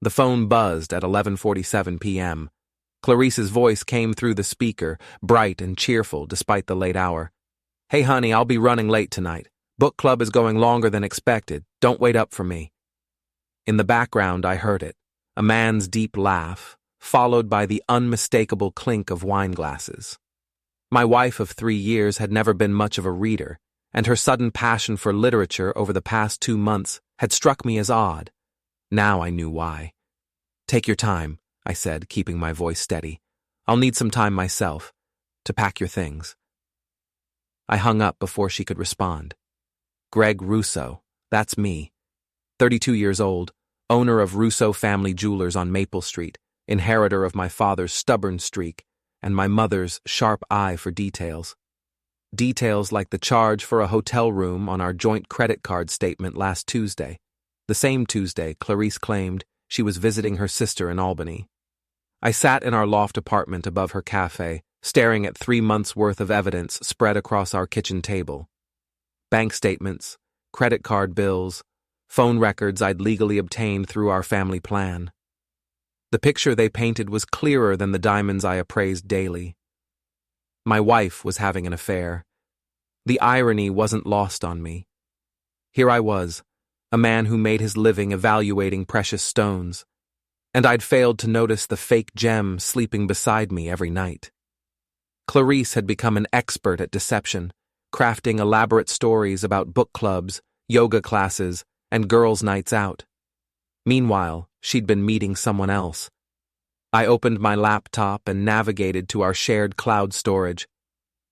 The phone buzzed at 11:47 p.m. Clarice's voice came through the speaker, bright and cheerful despite the late hour. "Hey honey, I'll be running late tonight. Book club is going longer than expected. Don't wait up for me." In the background, I heard it, a man's deep laugh, followed by the unmistakable clink of wine glasses. My wife of 3 years had never been much of a reader, and her sudden passion for literature over the past 2 months had struck me as odd. Now I knew why. "Take your time," I said, keeping my voice steady. "I'll need some time myself to pack your things." I hung up before she could respond. Greg Russo, that's me. 32 years old, owner of Russo Family Jewelers on Maple Street, inheritor of my father's stubborn streak and my mother's sharp eye for details. Details like the charge for a hotel room on our joint credit card statement last Tuesday, the same Tuesday Clarice claimed she was visiting her sister in Albany. I sat in our loft apartment above her café, staring at 3 months' worth of evidence spread across our kitchen table. Bank statements, credit card bills, phone records I'd legally obtained through our family plan. The picture they painted was clearer than the diamonds I appraised daily. My wife was having an affair. The irony wasn't lost on me. Here I was, a man who made his living evaluating precious stones, and I'd failed to notice the fake gem sleeping beside me every night. Clarice had become an expert at deception, crafting elaborate stories about book clubs, yoga classes, and girls' nights out. Meanwhile, she'd been meeting someone else. I opened my laptop and navigated to our shared cloud storage.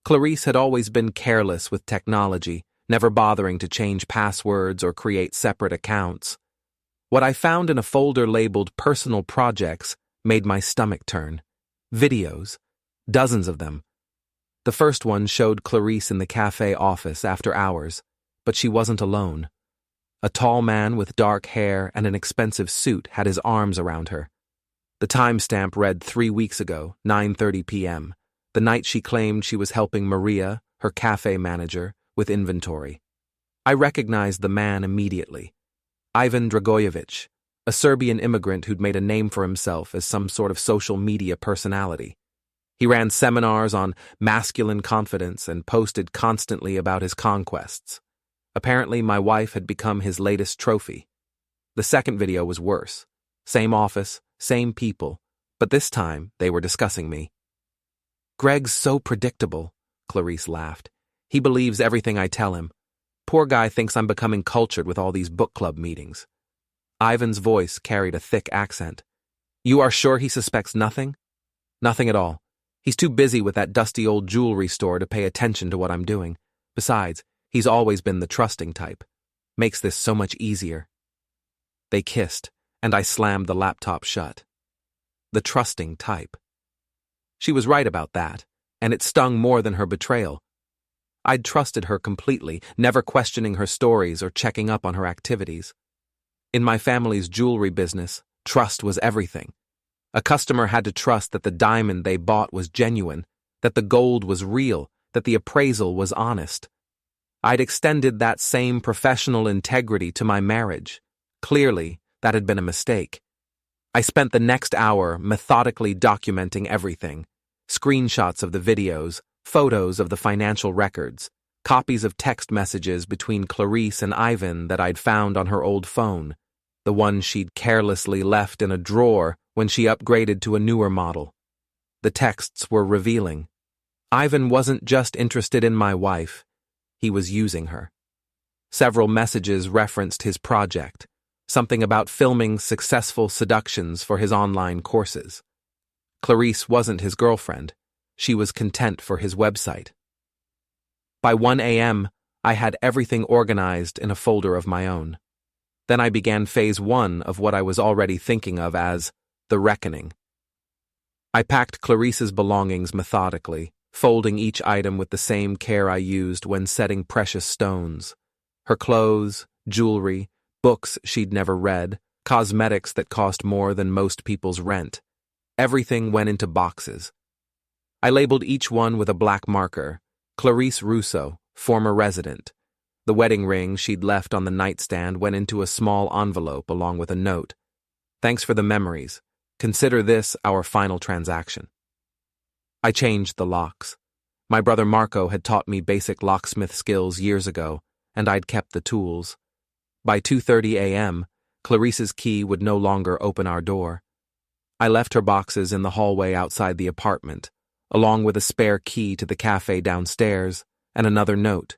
Clarice had always been careless with technology, never bothering to change passwords or create separate accounts. What I found in a folder labeled Personal Projects made my stomach turn. Videos. Dozens of them. The first one showed Clarice in the cafe office after hours, but she wasn't alone. A tall man with dark hair and an expensive suit had his arms around her. The timestamp read 3 weeks ago, 9:30 p.m., the night she claimed she was helping Maria, her cafe manager, with inventory. I recognized the man immediately. Ivan Dragojevic, a Serbian immigrant who'd made a name for himself as some sort of social media personality. He ran seminars on masculine confidence and posted constantly about his conquests. Apparently, my wife had become his latest trophy. The second video was worse. Same office, same people, but this time they were discussing me. "Greg's so predictable," Clarice laughed. "He believes everything I tell him. Poor guy thinks I'm becoming cultured with all these book club meetings." Ivan's voice carried a thick accent. "You are sure he suspects nothing?" "Nothing at all. He's too busy with that dusty old jewelry store to pay attention to what I'm doing. Besides, he's always been the trusting type. Makes this so much easier." They kissed, and I slammed the laptop shut. The trusting type. She was right about that, and it stung more than her betrayal. I'd trusted her completely, never questioning her stories or checking up on her activities. In my family's jewelry business, trust was everything. A customer had to trust that the diamond they bought was genuine, that the gold was real, that the appraisal was honest. I'd extended that same professional integrity to my marriage. Clearly, that had been a mistake. I spent the next hour methodically documenting everything. Screenshots of the videos, photos of the financial records, copies of text messages between Clarice and Ivan that I'd found on her old phone, the one she'd carelessly left in a drawer when she upgraded to a newer model. The texts were revealing. Ivan wasn't just interested in my wife, he was using her. Several messages referenced his project, something about filming successful seductions for his online courses. Clarice wasn't his girlfriend. She was content for his website. By 1 a.m., I had everything organized in a folder of my own. Then I began phase 1 of what I was already thinking of as the reckoning. I packed Clarice's belongings methodically, folding each item with the same care I used when setting precious stones. Her clothes, jewelry, books she'd never read, cosmetics that cost more than most people's rent. Everything went into boxes. I labeled each one with a black marker, Clarice Russo, former resident. The wedding ring she'd left on the nightstand went into a small envelope along with a note. Thanks for the memories. Consider this our final transaction. I changed the locks. My brother Marco had taught me basic locksmith skills years ago, and I'd kept the tools. By 2:30 a.m., Clarice's key would no longer open our door. I left her boxes in the hallway outside the apartment, along with a spare key to the café downstairs and another note.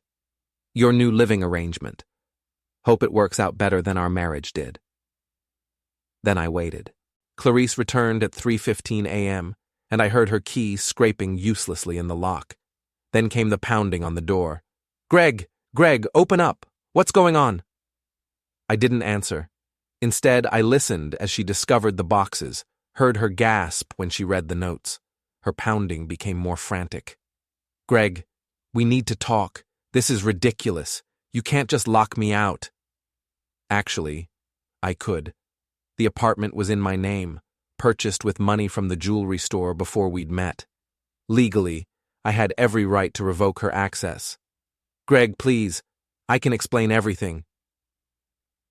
Your new living arrangement. Hope it works out better than our marriage did. Then I waited. Clarice returned at 3:15 a.m., and I heard her key scraping uselessly in the lock. Then came the pounding on the door. Greg, open up! What's going on? I didn't answer. Instead, I listened as she discovered the boxes, heard her gasp when she read the notes. Her pounding became more frantic. Greg, we need to talk. This is ridiculous. You can't just lock me out. Actually, I could. The apartment was in my name, purchased with money from the jewelry store before we'd met. Legally, I had every right to revoke her access. Greg, please, I can explain everything.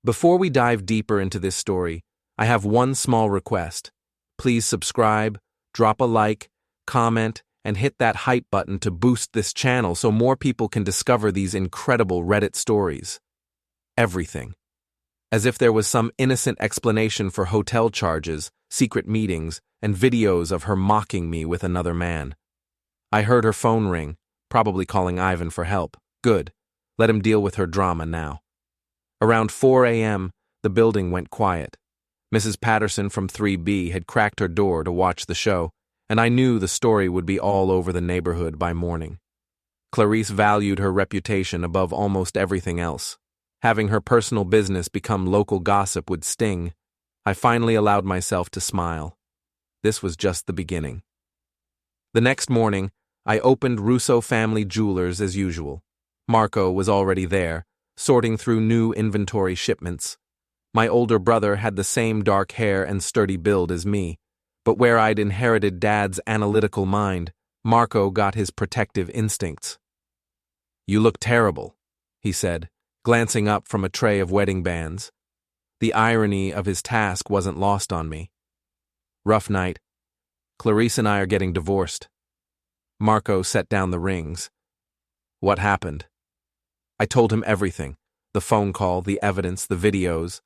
Before we dive deeper into this story, I have one small request. Please subscribe, drop a like, comment, and hit that hype button to boost this channel so more people can discover these incredible Reddit stories. Everything. As if there was some innocent explanation for hotel charges, secret meetings, and videos of her mocking me with another man. I heard her phone ring, probably calling Ivan for help. Good. Let him deal with her drama now. Around 4 a.m., the building went quiet. Mrs. Patterson from 3B had cracked her door to watch the show, and I knew the story would be all over the neighborhood by morning. Clarice valued her reputation above almost everything else. Having her personal business become local gossip would sting. I finally allowed myself to smile. This was just the beginning. The next morning, I opened Russo Family Jewelers as usual. Marco was already there, sorting through new inventory shipments. My older brother had the same dark hair and sturdy build as me, but where I'd inherited Dad's analytical mind, Marco got his protective instincts. You look terrible, he said, glancing up from a tray of wedding bands. The irony of his task wasn't lost on me. Rough night. Clarice and I are getting divorced. Marco set down the rings. What happened? I told him everything, the phone call, the evidence, the videos.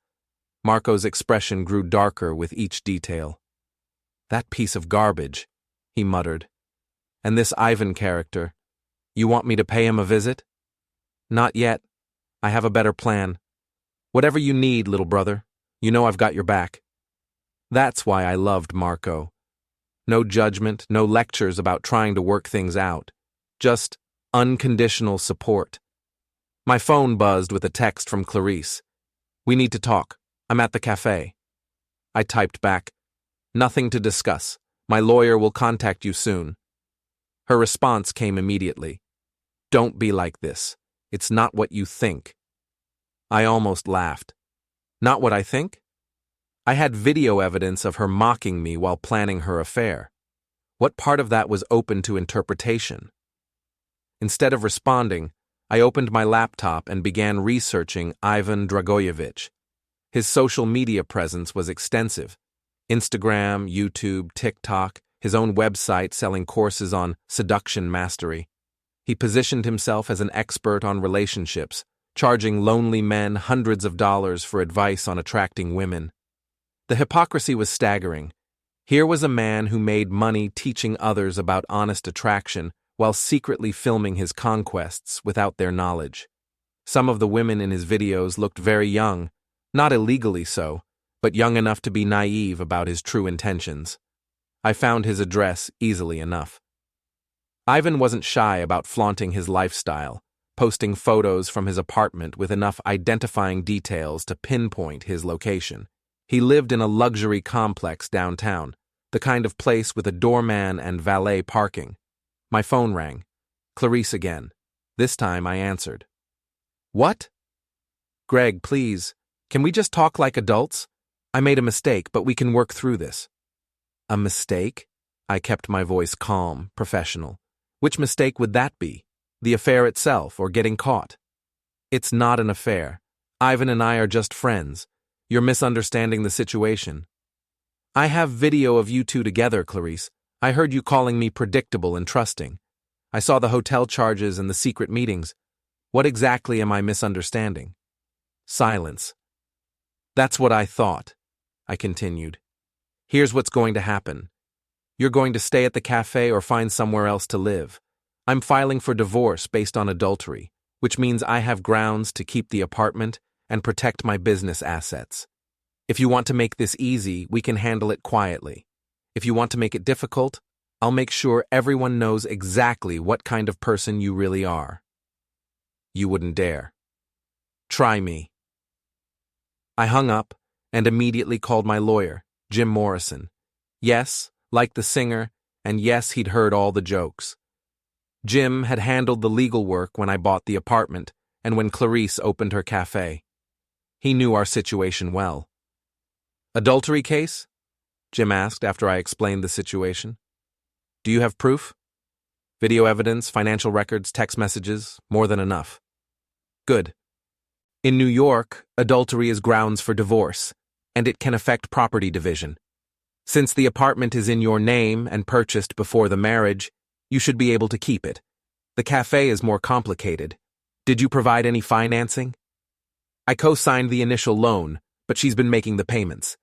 Marco's expression grew darker with each detail. That piece of garbage, he muttered. And this Ivan character, you want me to pay him a visit? Not yet. I have a better plan. Whatever you need, little brother, you know I've got your back. That's why I loved Marco. No judgment, no lectures about trying to work things out. Just unconditional support. My phone buzzed with a text from Clarice. We need to talk. I'm at the café. I typed back, nothing to discuss. My lawyer will contact you soon. Her response came immediately. Don't be like this. It's not what you think. I almost laughed. Not what I think? I had video evidence of her mocking me while planning her affair. What part of that was open to interpretation? Instead of responding, I opened my laptop and began researching Ivan Dragoyevich. His social media presence was extensive. Instagram, YouTube, TikTok, his own website selling courses on seduction mastery. He positioned himself as an expert on relationships, charging lonely men hundreds of dollars for advice on attracting women. The hypocrisy was staggering. Here was a man who made money teaching others about honest attraction while secretly filming his conquests without their knowledge. Some of the women in his videos looked very young, not illegally so, but young enough to be naive about his true intentions. I found his address easily enough. Ivan wasn't shy about flaunting his lifestyle, posting photos from his apartment with enough identifying details to pinpoint his location. He lived in a luxury complex downtown, the kind of place with a doorman and valet parking. My phone rang. Clarice again. This time I answered. What? Greg, please, can we just talk like adults? I made a mistake, but we can work through this. A mistake? I kept my voice calm, professional. Which mistake would that be? The affair itself or getting caught? It's not an affair. Ivan and I are just friends. You're misunderstanding the situation. I have video of you two together, Clarice. I heard you calling me predictable and trusting. I saw the hotel charges and the secret meetings. What exactly am I misunderstanding? Silence. That's what I thought, I continued. Here's what's going to happen. You're going to stay at the café or find somewhere else to live. I'm filing for divorce based on adultery, which means I have grounds to keep the apartment and protect my business assets. If you want to make this easy, we can handle it quietly. If you want to make it difficult, I'll make sure everyone knows exactly what kind of person you really are. You wouldn't dare. Try me. I hung up and immediately called my lawyer, Jim Morrison. Yes, like the singer, and yes, he'd heard all the jokes. Jim had handled the legal work when I bought the apartment and when Clarice opened her cafe. He knew our situation well. Adultery case? Jim asked after I explained the situation. Do you have proof? Video evidence, financial records, text messages, more than enough. Good. In New York, adultery is grounds for divorce, and it can affect property division. Since the apartment is in your name and purchased before the marriage, you should be able to keep it. The cafe is more complicated. Did you provide any financing? I co-signed the initial loan, but she's been making the payments.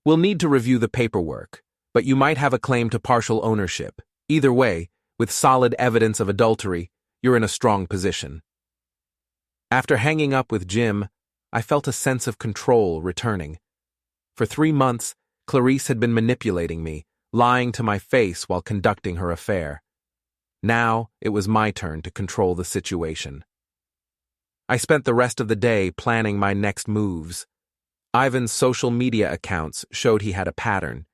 We'll need to review the paperwork, but you might have a claim to partial ownership. Either way, with solid evidence of adultery, you're in a strong position. After hanging up with Jim, I felt a sense of control returning. For 3 months, Clarice had been manipulating me, lying to my face while conducting her affair. Now, it was my turn to control the situation. I spent the rest of the day planning my next moves. Ivan's social media accounts showed he had a pattern.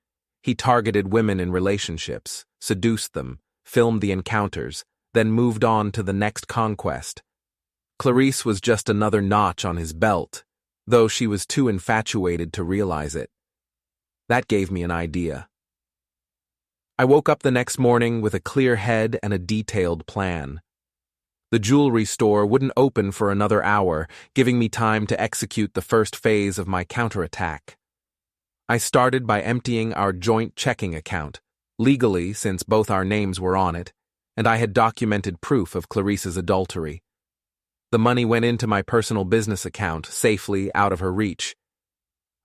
He targeted women in relationships, seduced them, filmed the encounters, then moved on to the next conquest. Clarice was just another notch on his belt, though she was too infatuated to realize it. That gave me an idea. I woke up the next morning with a clear head and a detailed plan. The jewelry store wouldn't open for another hour, giving me time to execute the first phase of my counterattack. I started by emptying our joint checking account, legally since both our names were on it, and I had documented proof of Clarice's adultery. The money went into my personal business account, safely out of her reach.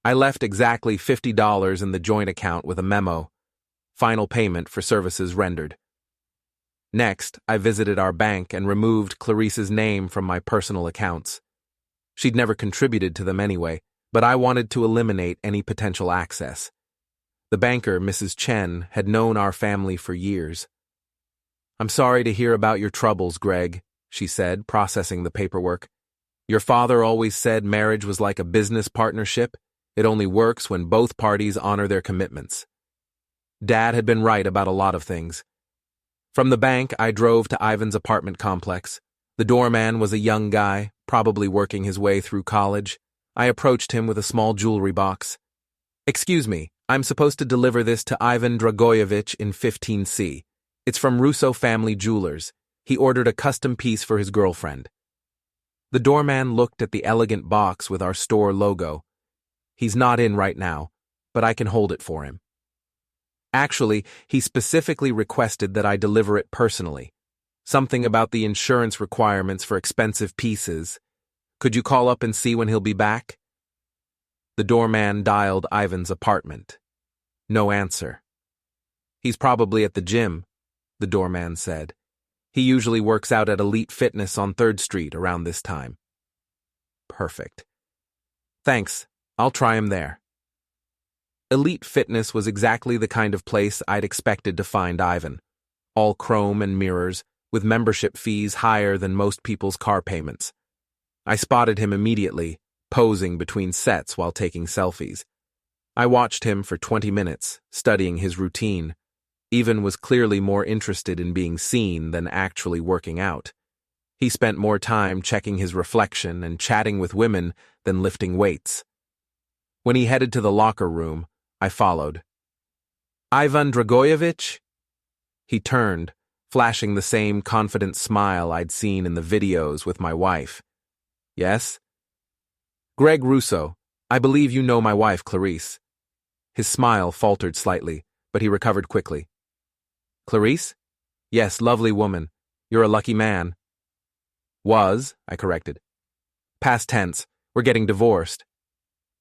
I left exactly $50 in the joint account with a memo, final payment for services rendered. Next, I visited our bank and removed Clarice's name from my personal accounts. She'd never contributed to them anyway, but I wanted to eliminate any potential access. The banker, Mrs. Chen, had known our family for years. "I'm sorry to hear about your troubles, Greg," she said, processing the paperwork. "Your father always said marriage was like a business partnership. It only works when both parties honor their commitments." Dad had been right about a lot of things. From the bank, I drove to Ivan's apartment complex. The doorman was a young guy, probably working his way through college. I approached him with a small jewelry box. "Excuse me, I'm supposed to deliver this to Ivan Dragoyevich in 15C. It's from Russo Family Jewelers. He ordered a custom piece for his girlfriend." The doorman looked at the elegant box with our store logo. "He's not in right now, but I can hold it for him." Actually, he specifically requested that I deliver it personally. Something about the insurance requirements for expensive pieces. "Could you call up and see when he'll be back?" The doorman dialed Ivan's apartment. No answer. "He's probably at the gym," the doorman said. "He usually works out at Elite Fitness on 3rd Street around this time." Perfect. "Thanks, I'll try him there." Elite Fitness was exactly the kind of place I'd expected to find Ivan. All chrome and mirrors, with membership fees higher than most people's car payments. I spotted him immediately, posing between sets while taking selfies. I watched him for 20 minutes, studying his routine. Ivan was clearly more interested in being seen than actually working out. He spent more time checking his reflection and chatting with women than lifting weights. When he headed to the locker room, I followed. "Ivan Dragoyevich?" He turned, flashing the same confident smile I'd seen in the videos with my wife. "Yes?" "Greg Russo. I believe you know my wife, Clarice." His smile faltered slightly, but he recovered quickly. Clarice? Yes, lovely woman. You're a lucky man. Was, I corrected. Past tense. We're getting divorced.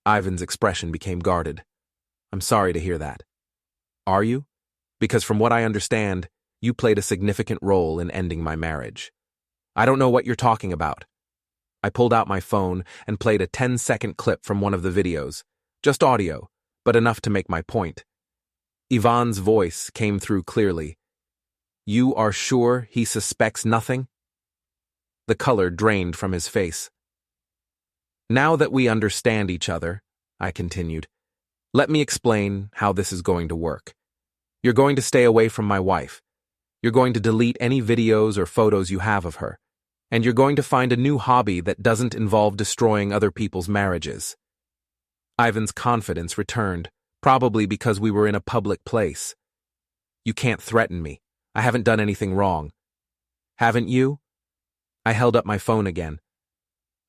Ivan's expression became guarded. I'm sorry to hear that. Are you? Because from what I understand, you played a significant role in ending my marriage. I don't know what you're talking about. I pulled out my phone and played a 10-second clip from one of the videos. Just audio, but enough to make my point. Ivan's voice came through clearly. You are sure he suspects nothing? The color drained from his face. Now that we understand each other, I continued, let me explain how this is going to work. You're going to stay away from my wife. You're going to delete any videos or photos you have of her. And you're going to find a new hobby that doesn't involve destroying other people's marriages. Ivan's confidence returned, probably because we were in a public place. You can't threaten me. I haven't done anything wrong. Haven't you? I held up my phone again.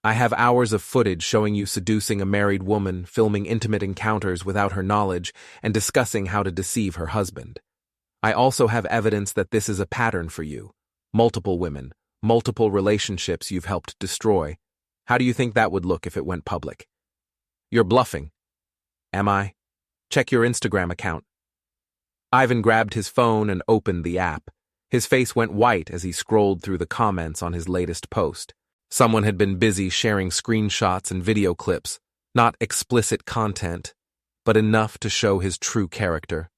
I have hours of footage showing you seducing a married woman, filming intimate encounters without her knowledge, and discussing how to deceive her husband. I also have evidence that this is a pattern for you. Multiple women, multiple relationships you've helped destroy. How do you think that would look if it went public? You're bluffing. Am I? Check your Instagram account. Ivan grabbed his phone and opened the app. His face went white as he scrolled through the comments on his latest post. Someone had been busy sharing screenshots and video clips, not explicit content, but enough to show his true character.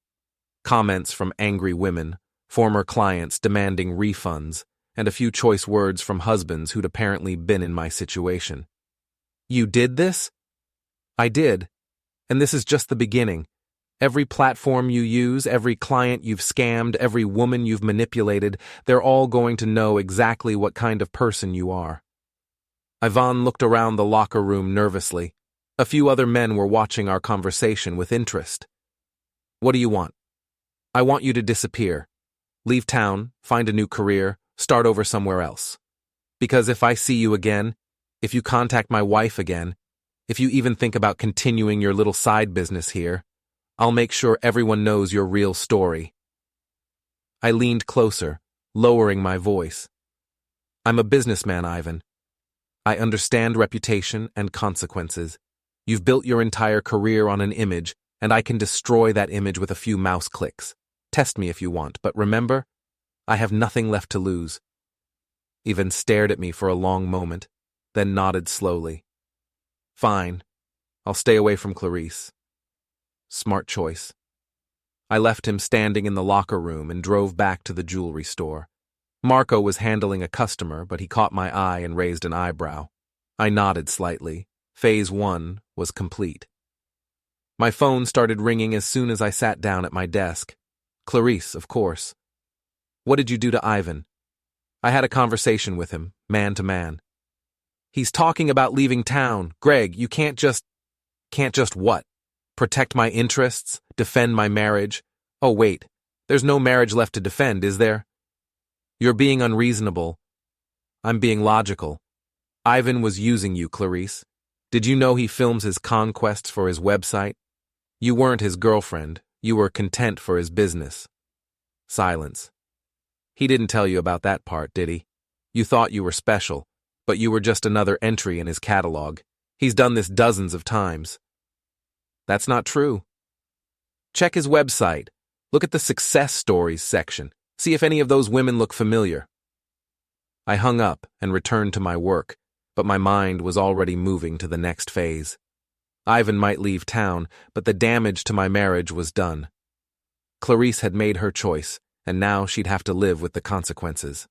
Comments from angry women, former clients demanding refunds, and a few choice words from husbands who'd apparently been in my situation. You did this? I did. And this is just the beginning. Every platform you use, every client you've scammed, every woman you've manipulated, they're all going to know exactly what kind of person you are. Ivan looked around the locker room nervously. A few other men were watching our conversation with interest. What do you want? I want you to disappear. Leave town, find a new career, start over somewhere else. Because if I see you again, if you contact my wife again, if you even think about continuing your little side business here, I'll make sure everyone knows your real story. I leaned closer, lowering my voice. I'm a businessman, Ivan. I understand reputation and consequences. You've built your entire career on an image, and I can destroy that image with a few mouse clicks. Test me if you want, but remember, I have nothing left to lose. Ivan stared at me for a long moment, then nodded slowly. Fine. I'll stay away from Clarice. Smart choice. I left him standing in the locker room and drove back to the jewelry store. Marco was handling a customer, but he caught my eye and raised an eyebrow. I nodded slightly. Phase 1 was complete. My phone started ringing as soon as I sat down at my desk. Clarice, of course. What did you do to Ivan? I had a conversation with him, man to man. He's talking about leaving town. Greg, you can't just what? Protect my interests? Defend my marriage? Oh, wait. There's no marriage left to defend, is there? You're being unreasonable. I'm being logical. Ivan was using you, Clarice. Did you know he films his conquests for his website? You weren't his girlfriend. You were content for his business. Silence. He didn't tell you about that part, did he? You thought you were special, but you were just another entry in his catalog. He's done this dozens of times. That's not true. Check his website. Look at the success stories section. See if any of those women look familiar. I hung up and returned to my work, but my mind was already moving to the next phase. Ivan might leave town, but the damage to my marriage was done. Clarice had made her choice, and now she'd have to live with the consequences.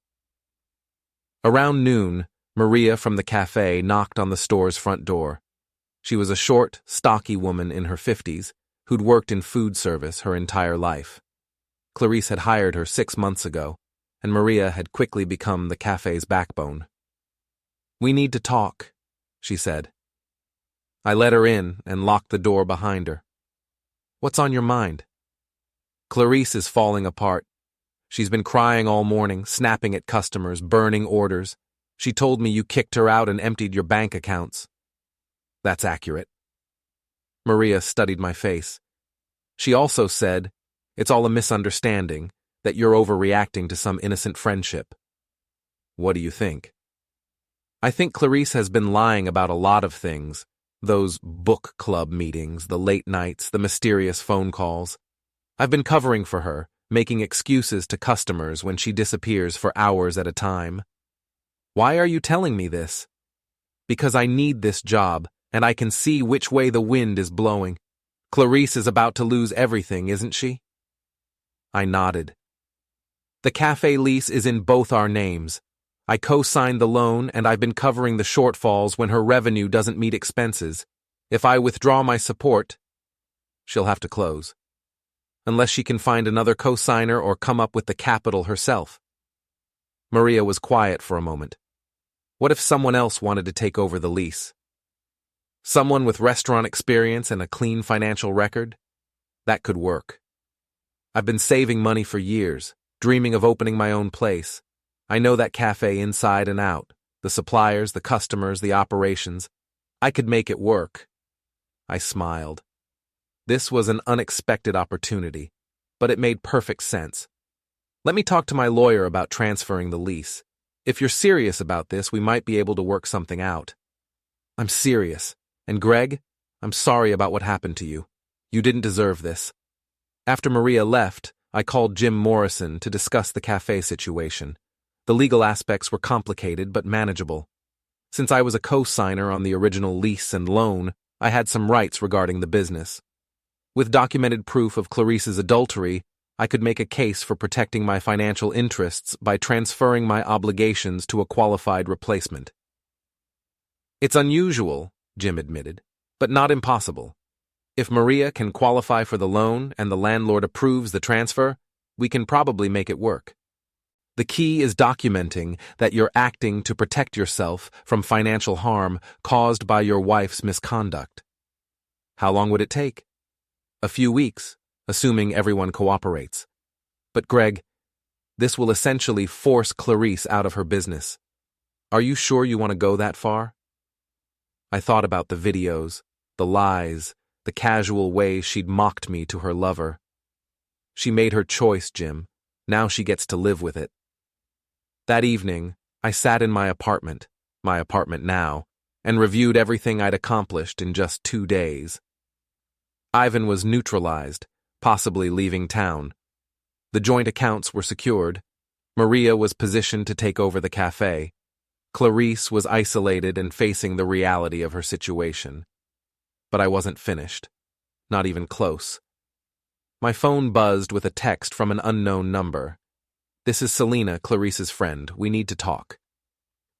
Around noon, Maria from the café knocked on the store's front door. She was a short, stocky woman in her 50s who'd worked in food service her entire life. Clarice had hired her 6 months ago, and Maria had quickly become the café's backbone. We need to talk, she said. I let her in and locked the door behind her. What's on your mind? Clarice is falling apart. She's been crying all morning, snapping at customers, burning orders. She told me you kicked her out and emptied your bank accounts. That's accurate. Maria studied my face. She also said, "It's all a misunderstanding, that you're overreacting to some innocent friendship." What do you think? I think Clarice has been lying about a lot of things. Those book club meetings, the late nights, the mysterious phone calls. I've been covering for her, making excuses to customers when she disappears for hours at a time. Why are you telling me this? Because I need this job, and I can see which way the wind is blowing. Clarice is about to lose everything, isn't she? I nodded. The cafe lease is in both our names. I co-signed the loan, and I've been covering the shortfalls when her revenue doesn't meet expenses. If I withdraw my support, she'll have to close. Unless she can find another co-signer or come up with the capital herself. Maria was quiet for a moment. What if someone else wanted to take over the lease? Someone with restaurant experience and a clean financial record? That could work. I've been saving money for years, dreaming of opening my own place. I know that cafe inside and out, the suppliers, the customers, the operations. I could make it work. I smiled. This was an unexpected opportunity, but it made perfect sense. Let me talk to my lawyer about transferring the lease. If you're serious about this, we might be able to work something out. I'm serious. And Greg, I'm sorry about what happened to you. You didn't deserve this. After Maria left, I called Jim Morrison to discuss the cafe situation. The legal aspects were complicated but manageable. Since I was a co-signer on the original lease and loan, I had some rights regarding the business. With documented proof of Clarice's adultery, I could make a case for protecting my financial interests by transferring my obligations to a qualified replacement. It's unusual, Jim admitted, but not impossible. If Maria can qualify for the loan and the landlord approves the transfer, we can probably make it work. The key is documenting that you're acting to protect yourself from financial harm caused by your wife's misconduct. How long would it take? A few weeks, assuming everyone cooperates. But Greg, this will essentially force Clarice out of her business. Are you sure you want to go that far? I thought about the videos, the lies, the casual way she'd mocked me to her lover. She made her choice, Jim. Now she gets to live with it. That evening, I sat in my apartment now, and reviewed everything I'd accomplished in just 2 days. Ivan was neutralized, possibly leaving town. The joint accounts were secured. Maria was positioned to take over the cafe. Clarice was isolated and facing the reality of her situation. But I wasn't finished. Not even close. My phone buzzed with a text from an unknown number. "This is Selena, Clarice's friend. We need to talk."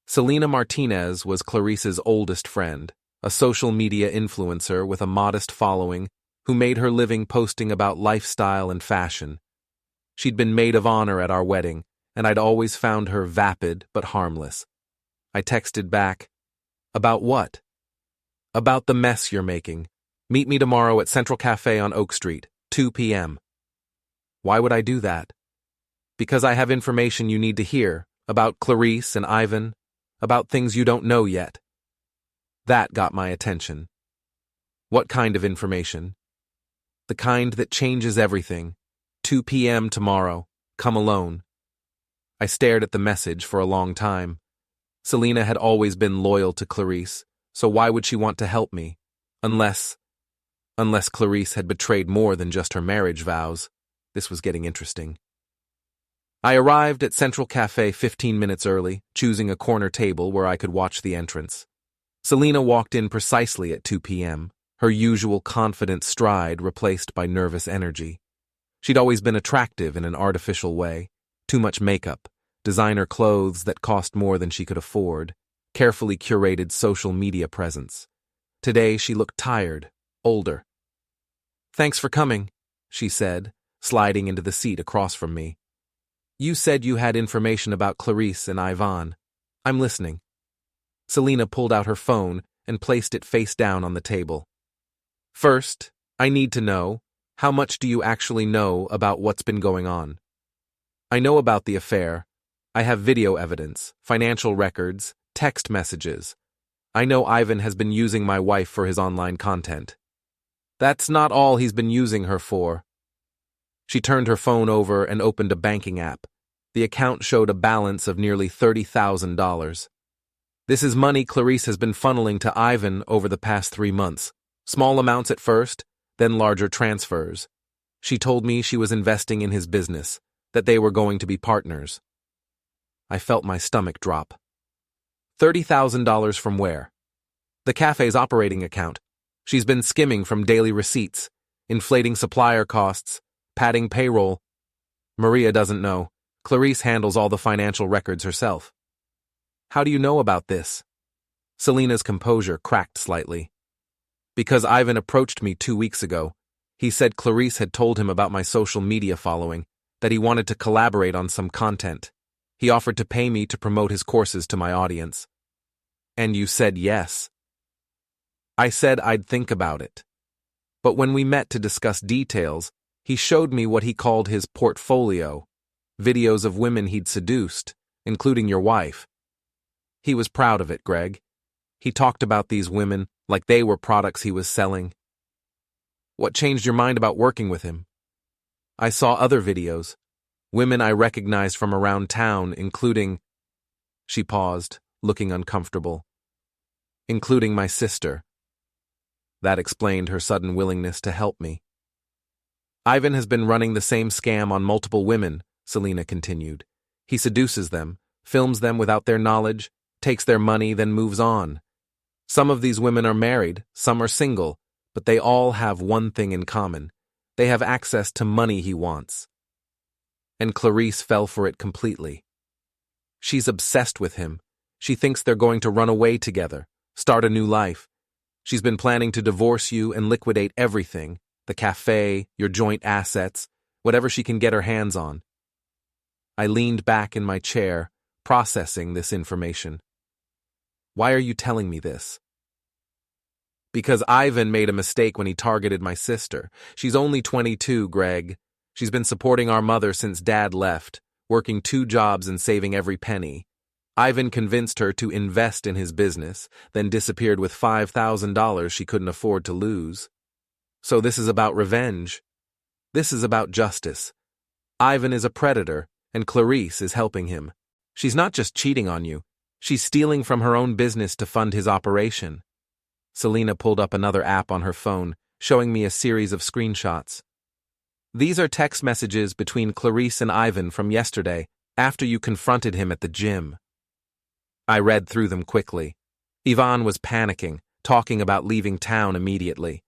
Selena Martinez was Clarice's oldest friend, a social media influencer with a modest following who made her living posting about lifestyle and fashion. She'd been maid of honor at our wedding, and I'd always found her vapid but harmless. I texted back, "About what?" "About the mess you're making. Meet me tomorrow at Central Café on Oak Street, 2 p.m. Why would I do that? Because I have information you need to hear, about Clarice and Ivan, about things you don't know yet. That got my attention. What kind of information? The kind that changes everything. 2 p.m. tomorrow. Come alone. I stared at the message for a long time. Selena had always been loyal to Clarice, so why would she want to help me? Unless Clarice had betrayed more than just her marriage vows. This was getting interesting. I arrived at Central Café 15 minutes early, choosing a corner table where I could watch the entrance. Selena walked in precisely at 2 p.m., her usual confident stride replaced by nervous energy. She'd always been attractive in an artificial way. Too much makeup, designer clothes that cost more than she could afford, carefully curated social media presence. Today she looked tired, older. "Thanks for coming," she said, sliding into the seat across from me. "You said you had information about Clarice and Ivan. I'm listening." Selena pulled out her phone and placed it face down on the table. "First, I need to know, how much do you actually know about what's been going on?" "I know about the affair. I have video evidence, financial records, text messages. I know Ivan has been using my wife for his online content." That's not all he's been using her for. She turned her phone over and opened a banking app. The account showed a balance of nearly $30,000. This is money Clarice has been funneling to Ivan over the past 3 months. Small amounts at first, then larger transfers. She told me she was investing in his business, that they were going to be partners. I felt my stomach drop. $30,000 from where? The cafe's operating account. She's been skimming from daily receipts, inflating supplier costs, padding payroll. Maria doesn't know. Clarice handles all the financial records herself. How do you know about this? Selena's composure cracked slightly. Because Ivan approached me 2 weeks ago. He said Clarice had told him about my social media following, that he wanted to collaborate on some content. He offered to pay me to promote his courses to my audience. And you said yes. I said I'd think about it. But when we met to discuss details, he showed me what he called his portfolio, videos of women he'd seduced, including your wife. He was proud of it, Greg. He talked about these women like they were products he was selling. What changed your mind about working with him? I saw other videos, women I recognized from around town, including... She paused, looking uncomfortable. Including my sister. That explained her sudden willingness to help me. Ivan has been running the same scam on multiple women, Selena continued. He seduces them, films them without their knowledge, takes their money, then moves on. Some of these women are married, some are single, but they all have one thing in common. They have access to money he wants. And Clarice fell for it completely. She's obsessed with him. She thinks they're going to run away together, start a new life. She's been planning to divorce you and liquidate everything, the café, your joint assets, whatever she can get her hands on. I leaned back in my chair, processing this information. Why are you telling me this? Because Ivan made a mistake when he targeted my sister. She's only 22, Greg. She's been supporting our mother since Dad left, working 2 jobs and saving every penny. Ivan convinced her to invest in his business, then disappeared with $5,000 she couldn't afford to lose. So this is about revenge. This is about justice. Ivan is a predator, and Clarice is helping him. She's not just cheating on you. She's stealing from her own business to fund his operation. Selena pulled up another app on her phone, showing me a series of screenshots. These are text messages between Clarice and Ivan from yesterday, after you confronted him at the gym. I read through them quickly. Ivan was panicking, talking about leaving town immediately.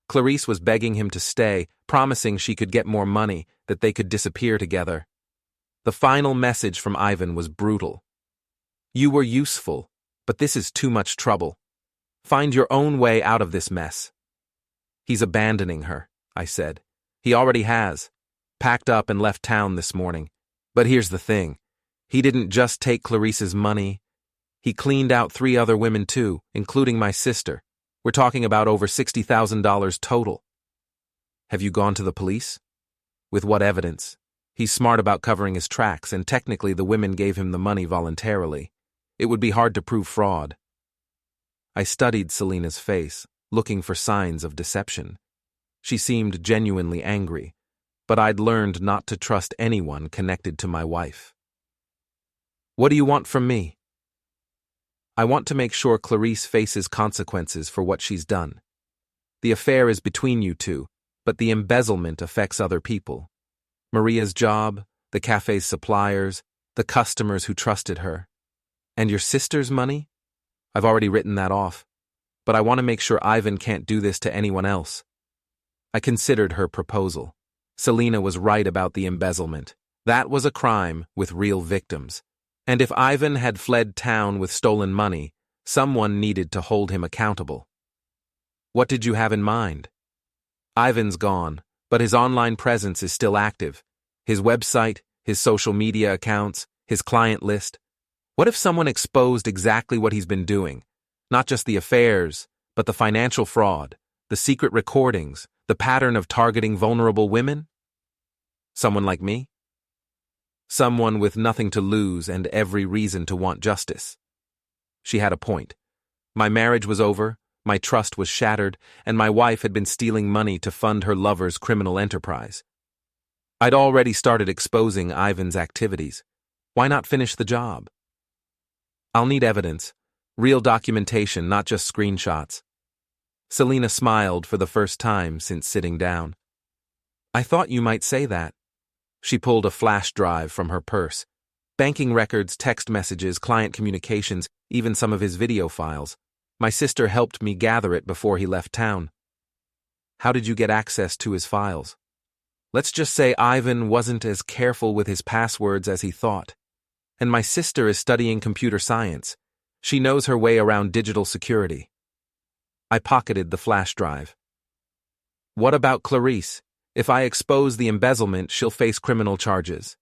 Clarice was begging him to stay, promising she could get more money, that they could disappear together. The final message from Ivan was brutal. You were useful, but this is too much trouble. Find your own way out of this mess. He's abandoning her, I said. He already has. Packed up and left town this morning. But here's the thing. He didn't just take Clarice's money. He cleaned out 3 other women too, including my sister. We're talking about over $60,000 total. Have you gone to the police? With what evidence? He's smart about covering his tracks, and technically the women gave him the money voluntarily. It would be hard to prove fraud. I studied Selena's face, looking for signs of deception. She seemed genuinely angry, but I'd learned not to trust anyone connected to my wife. What do you want from me? I want to make sure Clarice faces consequences for what she's done. The affair is between you two, but the embezzlement affects other people. Maria's job, the cafe's suppliers, the customers who trusted her. And your sister's money? I've already written that off, but I want to make sure Ivan can't do this to anyone else. I considered her proposal. Selena was right about the embezzlement. That was a crime with real victims. And if Ivan had fled town with stolen money, someone needed to hold him accountable. What did you have in mind? Ivan's gone, but his online presence is still active. His website, his social media accounts, his client list. What if someone exposed exactly what he's been doing? Not just the affairs, but the financial fraud, the secret recordings, the pattern of targeting vulnerable women? Someone like me? Someone with nothing to lose and every reason to want justice. She had a point. My marriage was over, My trust was shattered, and my wife had been stealing money to fund her lover's criminal enterprise. I'd already started exposing Ivan's activities. Why not finish the job? I'll need evidence. Real documentation, not just screenshots. Selena smiled for the first time since sitting down. I thought you might say that. She pulled a flash drive from her purse. Banking records, text messages, client communications, even some of his video files. My sister helped me gather it before he left town. How did you get access to his files? Let's just say Ivan wasn't as careful with his passwords as he thought. And my sister is studying computer science. She knows her way around digital security. I pocketed the flash drive. What about Clarice? If I expose the embezzlement, she'll face criminal charges.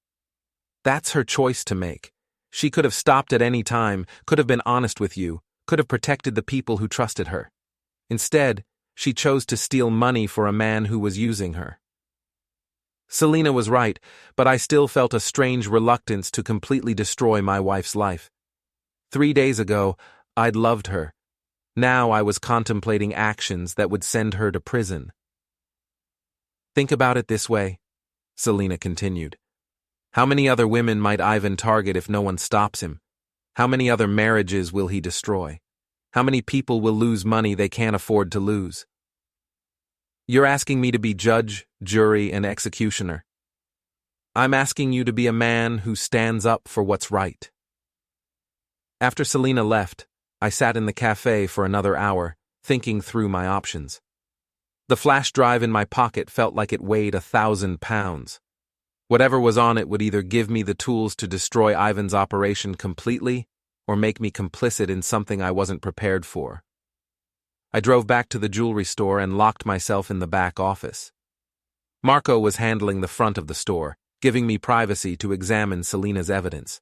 That's her choice to make. She could have stopped at any time, could have been honest with you, could have protected the people who trusted her. Instead, she chose to steal money for a man who was using her. Selena was right, but I still felt a strange reluctance to completely destroy my wife's life. 3 days ago, I'd loved her. Now I was contemplating actions that would send her to prison. Think about it this way, Selena continued. How many other women might Ivan target if no one stops him? How many other marriages will he destroy? How many people will lose money they can't afford to lose? You're asking me to be judge, jury, and executioner. I'm asking you to be a man who stands up for what's right. After Selena left, I sat in the café for another hour, thinking through my options. The flash drive in my pocket felt like it weighed 1,000 pounds. Whatever was on it would either give me the tools to destroy Ivan's operation completely or make me complicit in something I wasn't prepared for. I drove back to the jewelry store and locked myself in the back office. Marco was handling the front of the store, giving me privacy to examine Selena's evidence.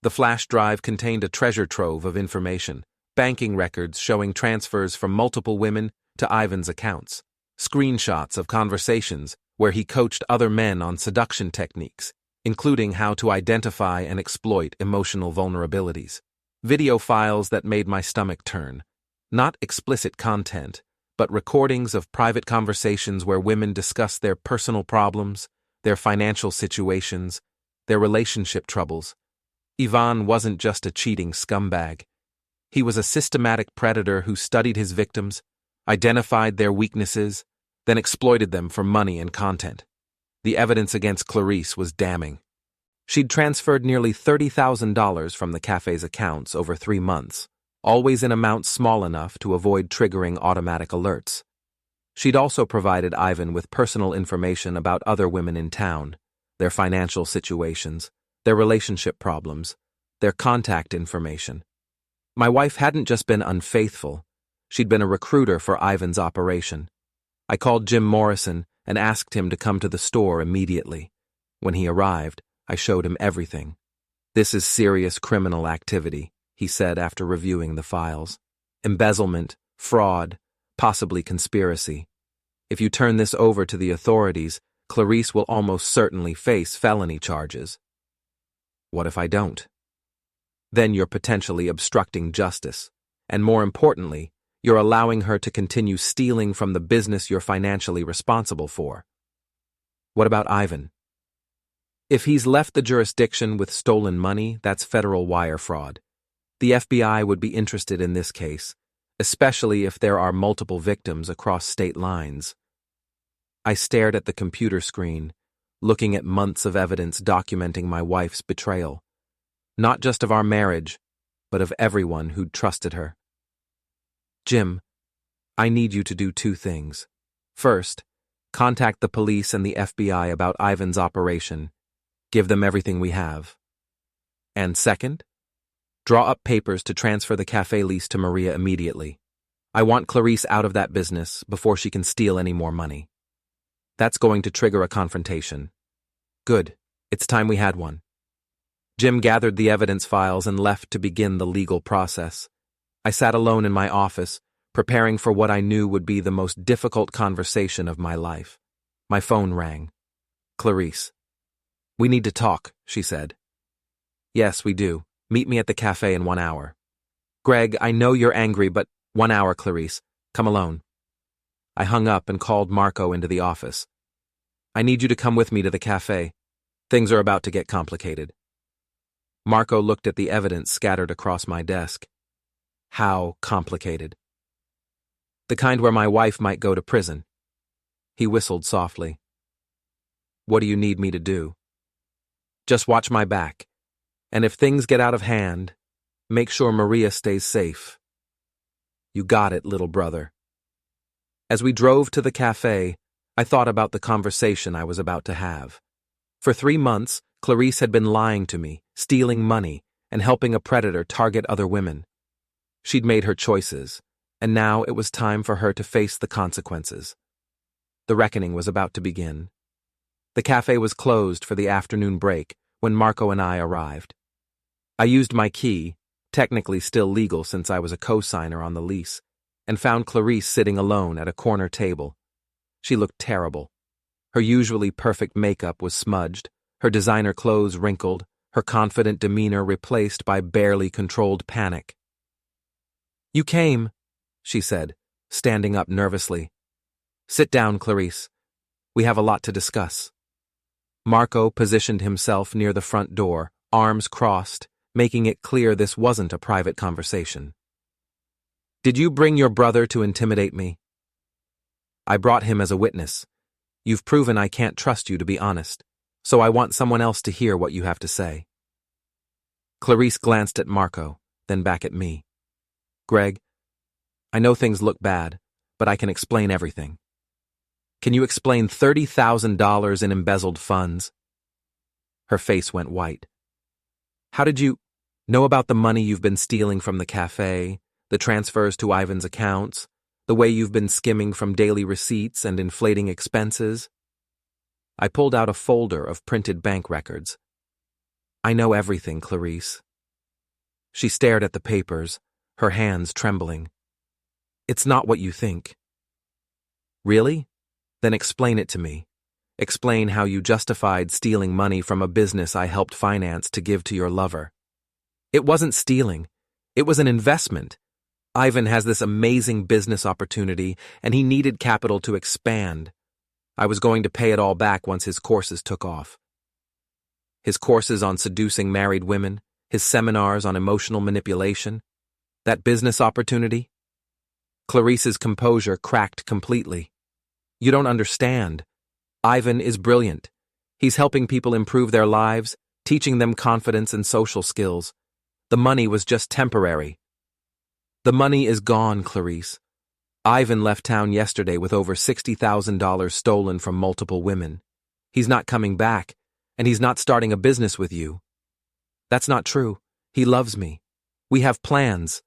The flash drive contained a treasure trove of information, banking records showing transfers from multiple women to Ivan's accounts, screenshots of conversations where he coached other men on seduction techniques, including how to identify and exploit emotional vulnerabilities, video files that made my stomach turn, not explicit content, but recordings of private conversations where women discuss their personal problems, their financial situations, their relationship troubles. Ivan wasn't just a cheating scumbag. He was a systematic predator who studied his victims, identified their weaknesses, then exploited them for money and content. The evidence against Clarice was damning. She'd transferred nearly $30,000 from the cafe's accounts over 3 months, always in amounts small enough to avoid triggering automatic alerts. She'd also provided Ivan with personal information about other women in town, their financial situations, their relationship problems, their contact information. My wife hadn't just been unfaithful, she'd been a recruiter for Ivan's operation. I called Jim Morrison and asked him to come to the store immediately. When he arrived, I showed him everything. This is serious criminal activity, he said after reviewing the files. Embezzlement, fraud, possibly conspiracy. If you turn this over to the authorities, Clarice will almost certainly face felony charges. What if I don't? Then you're potentially obstructing justice, and more importantly, you're allowing her to continue stealing from the business you're financially responsible for. What about Ivan? If he's left the jurisdiction with stolen money, that's federal wire fraud. The FBI would be interested in this case, especially if there are multiple victims across state lines. I stared at the computer screen, looking at months of evidence documenting my wife's betrayal, not just of our marriage, but of everyone who'd trusted her. Jim, I need you to do 2 things. First, contact the police and the FBI about Ivan's operation. Give them everything we have. And second, draw up papers to transfer the cafe lease to Maria immediately. I want Clarice out of that business before she can steal any more money. That's going to trigger a confrontation. Good. It's time we had one. Jim gathered the evidence files and left to begin the legal process. I sat alone in my office, preparing for what I knew would be the most difficult conversation of my life. My phone rang. Clarice. We need to talk, she said. Yes, we do. Meet me at the cafe in 1 hour. Greg, I know you're angry, but 1 hour, Clarice. Come alone. I hung up and called Marco into the office. I need you to come with me to the café. Things are about to get complicated. Marco looked at the evidence scattered across my desk. How complicated? The kind where my wife might go to prison. He whistled softly. What do you need me to do? Just watch my back. And if things get out of hand, make sure Maria stays safe. You got it, little brother. As we drove to the café, I thought about the conversation I was about to have. For 3 months, Clarice had been lying to me, stealing money, and helping a predator target other women. She'd made her choices, and now it was time for her to face the consequences. The reckoning was about to begin. The café was closed for the afternoon break when Marco and I arrived. I used my key, technically still legal since I was a co-signer on the lease, and found Clarice sitting alone at a corner table. She looked terrible. Her usually perfect makeup was smudged, her designer clothes wrinkled, her confident demeanor replaced by barely controlled panic. You came, she said, standing up nervously. Sit down, Clarice. We have a lot to discuss. Marco positioned himself near the front door, arms crossed, making it clear this wasn't a private conversation. Did you bring your brother to intimidate me? I brought him as a witness. You've proven I can't trust you to be honest, so I want someone else to hear what you have to say. Clarice glanced at Marco, then back at me. Greg, I know things look bad, but I can explain everything. Can you explain $30,000 in embezzled funds? Her face went white. How did you know about the money you've been stealing from the café, the transfers to Ivan's accounts, the way you've been skimming from daily receipts and inflating expenses? I pulled out a folder of printed bank records. I know everything, Clarice. She stared at the papers, her hands trembling. It's not what you think. Really? Then explain it to me. Explain how you justified stealing money from a business I helped finance to give to your lover. It wasn't stealing. It was an investment. Ivan has this amazing business opportunity, and he needed capital to expand. I was going to pay it all back once his courses took off. His courses on seducing married women, his seminars on emotional manipulation, that business opportunity. Clarice's composure cracked completely. You don't understand. Ivan is brilliant. He's helping people improve their lives, teaching them confidence and social skills. The money was just temporary. The money is gone, Clarice. Ivan left town yesterday with over $60,000 stolen from multiple women. He's not coming back, and he's not starting a business with you. That's not true. He loves me. We have plans.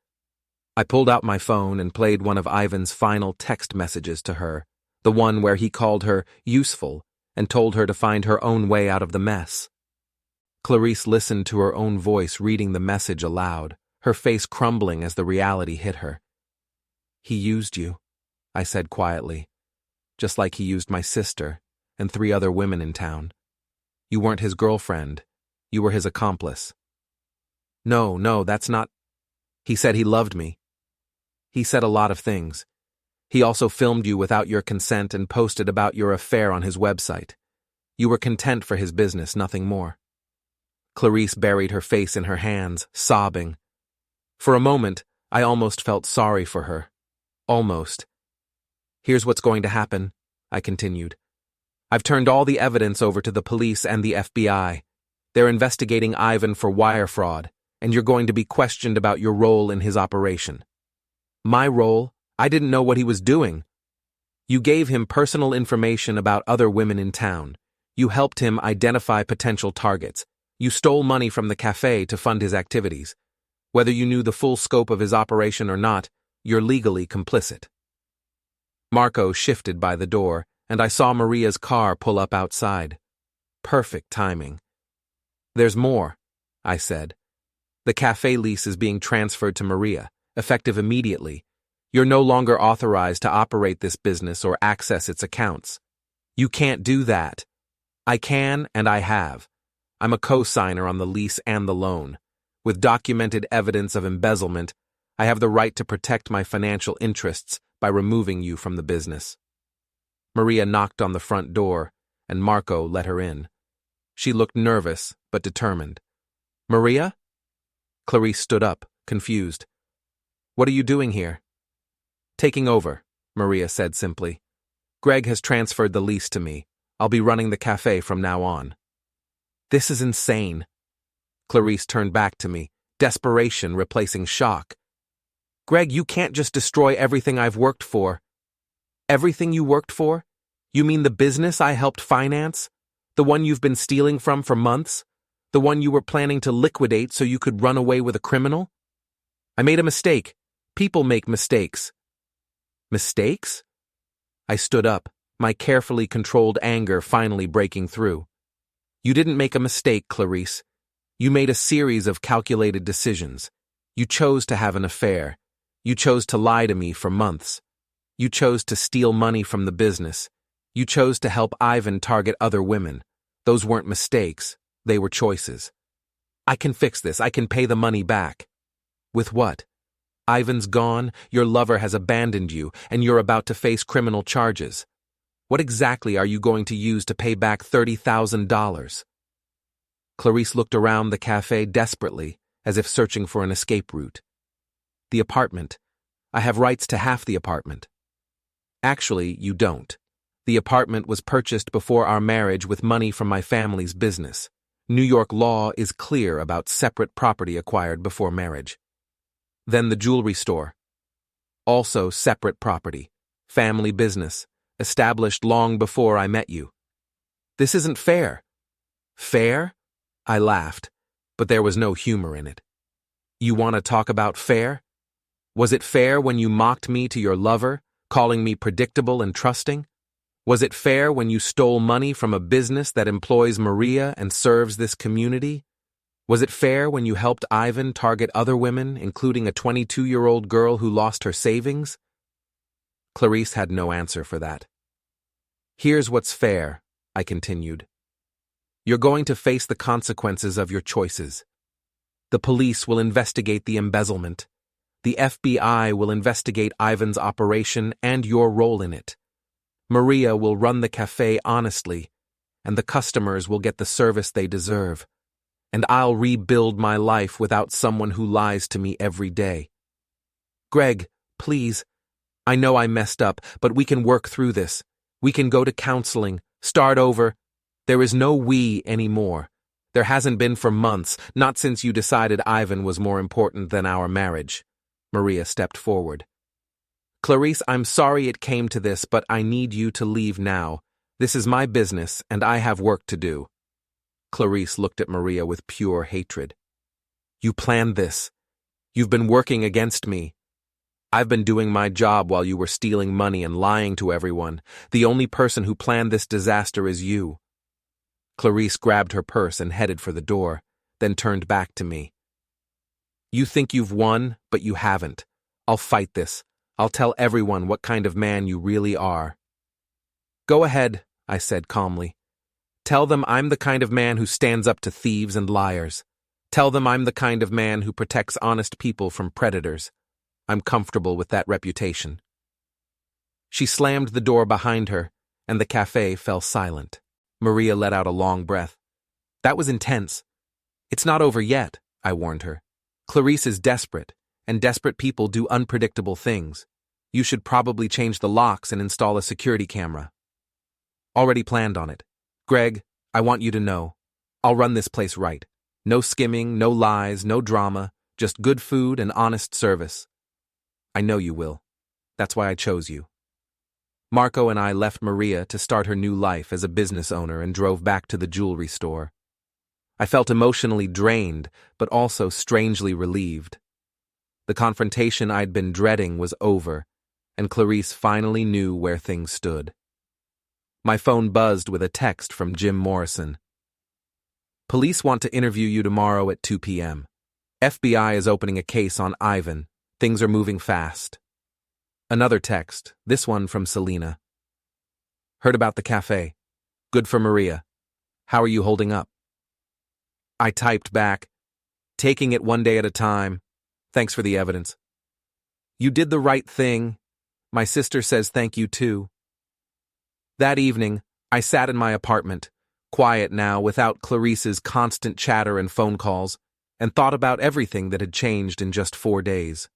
I pulled out my phone and played one of Ivan's final text messages to her, the one where he called her useful and told her to find her own way out of the mess. Clarice listened to her own voice reading the message aloud, her face crumbling as the reality hit her. He used you, I said quietly, just like he used my sister and 3 other women in town. You weren't his girlfriend. You were his accomplice. No, that's not. He said he loved me. He said a lot of things. He also filmed you without your consent and posted about your affair on his website. You were content for his business, nothing more. Clarice buried her face in her hands, sobbing. For a moment, I almost felt sorry for her. Almost. Here's what's going to happen, I continued. I've turned all the evidence over to the police and the FBI. They're investigating Ivan for wire fraud, and you're going to be questioned about your role in his operation. My role? I didn't know what he was doing. You gave him personal information about other women in town. You helped him identify potential targets. You stole money from the café to fund his activities. Whether you knew the full scope of his operation or not, you're legally complicit. Marco shifted by the door, and I saw Maria's car pull up outside. Perfect timing. There's more, I said. The café lease is being transferred to Maria, effective immediately. You're no longer authorized to operate this business or access its accounts. You can't do that. I can, and I have. I'm a co-signer on the lease and the loan. With documented evidence of embezzlement, I have the right to protect my financial interests by removing you from the business. Maria knocked on the front door, and Marco let her in. She looked nervous, but determined. Maria? Clarice stood up, confused. What are you doing here? Taking over, Maria said simply. Greg has transferred the lease to me. I'll be running the cafe from now on. This is insane. Clarice turned back to me, desperation replacing shock. Greg, you can't just destroy everything I've worked for. Everything you worked for? You mean the business I helped finance? The one you've been stealing from for months? The one you were planning to liquidate so you could run away with a criminal? I made a mistake. People make mistakes. Mistakes? I stood up, my carefully controlled anger finally breaking through. You didn't make a mistake, Clarice. You made a series of calculated decisions. You chose to have an affair. You chose to lie to me for months. You chose to steal money from the business. You chose to help Ivan target other women. Those weren't mistakes. They were choices. I can fix this. I can pay the money back. With what? Ivan's gone, your lover has abandoned you, and you're about to face criminal charges. What exactly are you going to use to pay back $30,000? Clarice looked around the cafe desperately, as if searching for an escape route. The apartment. I have rights to half the apartment. Actually, you don't. The apartment was purchased before our marriage with money from my family's business. New York law is clear about separate property acquired before marriage. Then the jewelry store. Also separate property. Family business. Established long before I met you. This isn't fair. Fair? I laughed, but there was no humor in it. You want to talk about fair? Was it fair when you mocked me to your lover, calling me predictable and trusting? Was it fair when you stole money from a business that employs Maria and serves this community? Was it fair when you helped Ivan target other women, including a 22-year-old girl who lost her savings? Clarice had no answer for that. Here's what's fair, I continued. You're going to face the consequences of your choices. The police will investigate the embezzlement. The FBI will investigate Ivan's operation and your role in it. Maria will run the cafe honestly, and the customers will get the service they deserve. And I'll rebuild my life without someone who lies to me every day. Greg, please. I know I messed up, but we can work through this. We can go to counseling, start over. There is no we anymore. There hasn't been for months, not since you decided Ivan was more important than our marriage. Maria stepped forward. Clarice, I'm sorry it came to this, but I need you to leave now. This is my business, and I have work to do. Clarice looked at Maria with pure hatred. You planned this. You've been working against me. I've been doing my job while you were stealing money and lying to everyone. The only person who planned this disaster is you. Clarice grabbed her purse and headed for the door, then turned back to me. You think you've won, but you haven't. I'll fight this. I'll tell everyone what kind of man you really are. Go ahead, I said calmly. Tell them I'm the kind of man who stands up to thieves and liars. Tell them I'm the kind of man who protects honest people from predators. I'm comfortable with that reputation. She slammed the door behind her, and the cafe fell silent. Maria let out a long breath. That was intense. It's not over yet, I warned her. Clarice is desperate, and desperate people do unpredictable things. You should probably change the locks and install a security camera. Already planned on it. Greg, I want you to know. I'll run this place right. No skimming, no lies, no drama, just good food and honest service. I know you will. That's why I chose you. Marco and I left Maria to start her new life as a business owner and drove back to the jewelry store. I felt emotionally drained, but also strangely relieved. The confrontation I'd been dreading was over, and Clarice finally knew where things stood. My phone buzzed with a text from Jim Morrison. Police want to interview you tomorrow at 2 p.m. FBI is opening a case on Ivan. Things are moving fast. Another text, this one from Selena. Heard about the cafe. Good for Maria. How are you holding up? I typed back, taking it one day at a time. Thanks for the evidence. You did the right thing. My sister says thank you too. That evening, I sat in my apartment, quiet now without Clarice's constant chatter and phone calls, and thought about everything that had changed in just 4 days.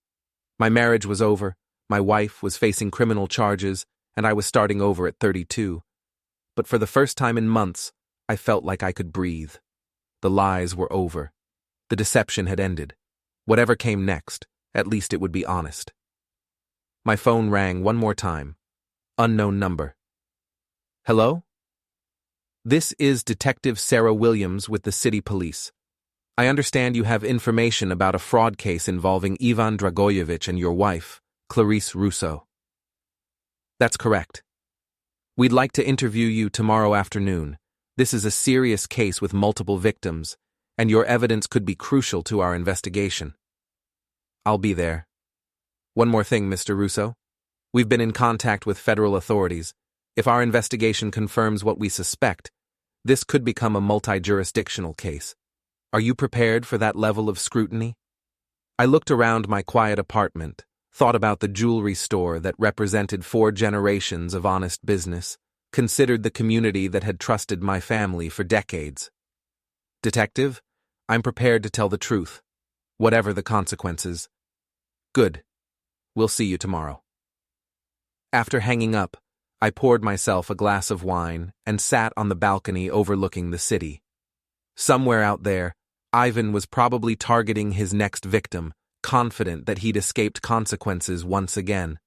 My marriage was over, my wife was facing criminal charges, and I was starting over at 32. But for the first time in months, I felt like I could breathe. The lies were over. The deception had ended. Whatever came next, at least it would be honest. My phone rang one more time. Unknown number. Hello? This is Detective Sarah Williams with the City Police. I understand you have information about a fraud case involving Ivan Dragoyevich and your wife, Clarice Russo. That's correct. We'd like to interview you tomorrow afternoon. This is a serious case with multiple victims, and your evidence could be crucial to our investigation. I'll be there. One more thing, Mr. Russo. We've been in contact with federal authorities. If our investigation confirms what we suspect, this could become a multi-jurisdictional case. Are you prepared for that level of scrutiny? I looked around my quiet apartment, thought about the jewelry store that represented 4 generations of honest business, considered the community that had trusted my family for decades. Detective, I'm prepared to tell the truth, whatever the consequences. Good. We'll see you tomorrow. After hanging up, I poured myself a glass of wine and sat on the balcony overlooking the city. Somewhere out there, Ivan was probably targeting his next victim, confident that he'd escaped consequences once again.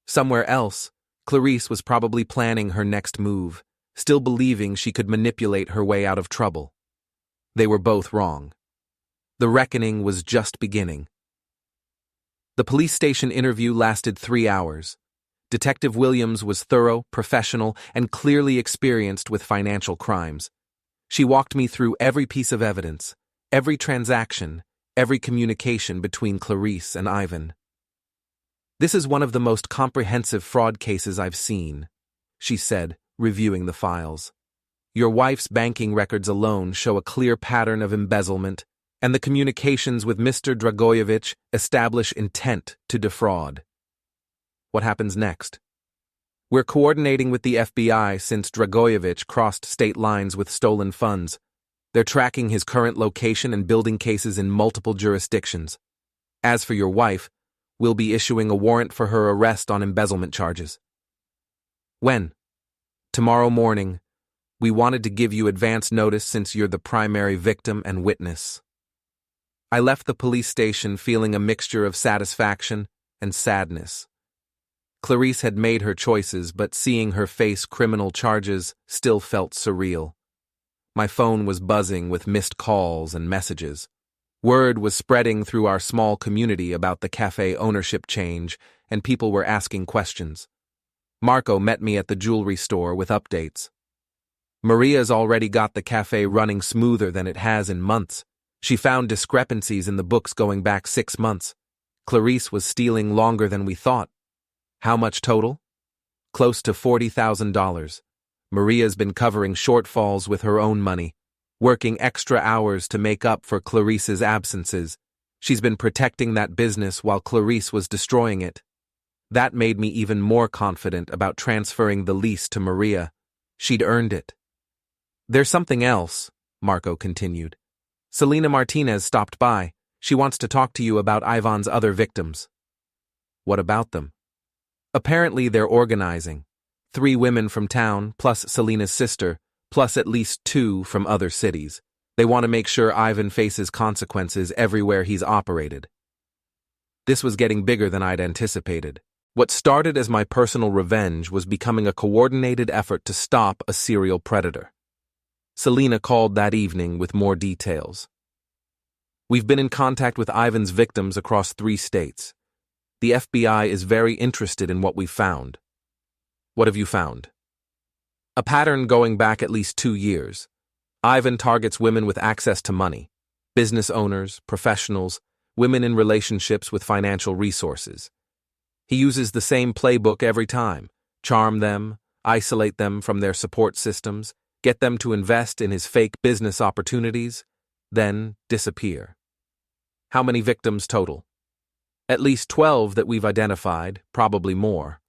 Somewhere else, Clarice was probably planning her next move, still believing she could manipulate her way out of trouble. They were both wrong. The reckoning was just beginning. The police station interview lasted 3 hours. Detective Williams was thorough, professional, and clearly experienced with financial crimes. She walked me through every piece of evidence, every transaction, every communication between Clarice and Ivan. This is one of the most comprehensive fraud cases I've seen, she said, reviewing the files. Your wife's banking records alone show a clear pattern of embezzlement, and the communications with Mr. Dragoyevich establish intent to defraud. What happens next? We're coordinating with the FBI since Dragoyevich crossed state lines with stolen funds. They're tracking his current location and building cases in multiple jurisdictions. As for your wife, we'll be issuing a warrant for her arrest on embezzlement charges. When? Tomorrow morning. We wanted to give you advance notice since you're the primary victim and witness. I left the police station feeling a mixture of satisfaction and sadness. Clarice had made her choices, but seeing her face criminal charges still felt surreal. My phone was buzzing with missed calls and messages. Word was spreading through our small community about the café ownership change, and people were asking questions. Marco met me at the jewelry store with updates. Maria's already got the café running smoother than it has in months. She found discrepancies in the books going back 6 months. Clarice was stealing longer than we thought. How much total? Close to $40,000. Maria's been covering shortfalls with her own money, working extra hours to make up for Clarice's absences. She's been protecting that business while Clarice was destroying it. That made me even more confident about transferring the lease to Maria. She'd earned it. There's something else, Marco continued. Selena Martinez stopped by. She wants to talk to you about Ivan's other victims. What about them? Apparently they're organizing. 3 women from town, plus Selena's sister, plus at least 2 from other cities. They want to make sure Ivan faces consequences everywhere he's operated. This was getting bigger than I'd anticipated. What started as my personal revenge was becoming a coordinated effort to stop a serial predator. Selena called that evening with more details. We've been in contact with Ivan's victims across 3 states. The FBI is very interested in what we've found. What have you found? A pattern going back at least 2 years. Ivan targets women with access to money, business owners, professionals, women in relationships with financial resources. He uses the same playbook every time: charm them, isolate them from their support systems, get them to invest in his fake business opportunities, then disappear. How many victims total? At least 12 that we've identified, probably more.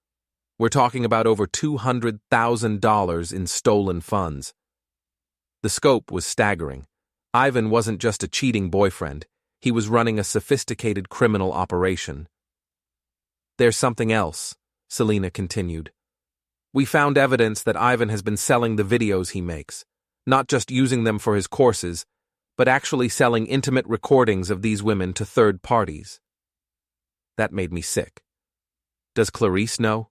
We're talking about over $200,000 in stolen funds. The scope was staggering. Ivan wasn't just a cheating boyfriend, he was running a sophisticated criminal operation. There's something else, Selena continued. We found evidence that Ivan has been selling the videos he makes, not just using them for his courses, but actually selling intimate recordings of these women to third parties. That made me sick. Does Clarice know?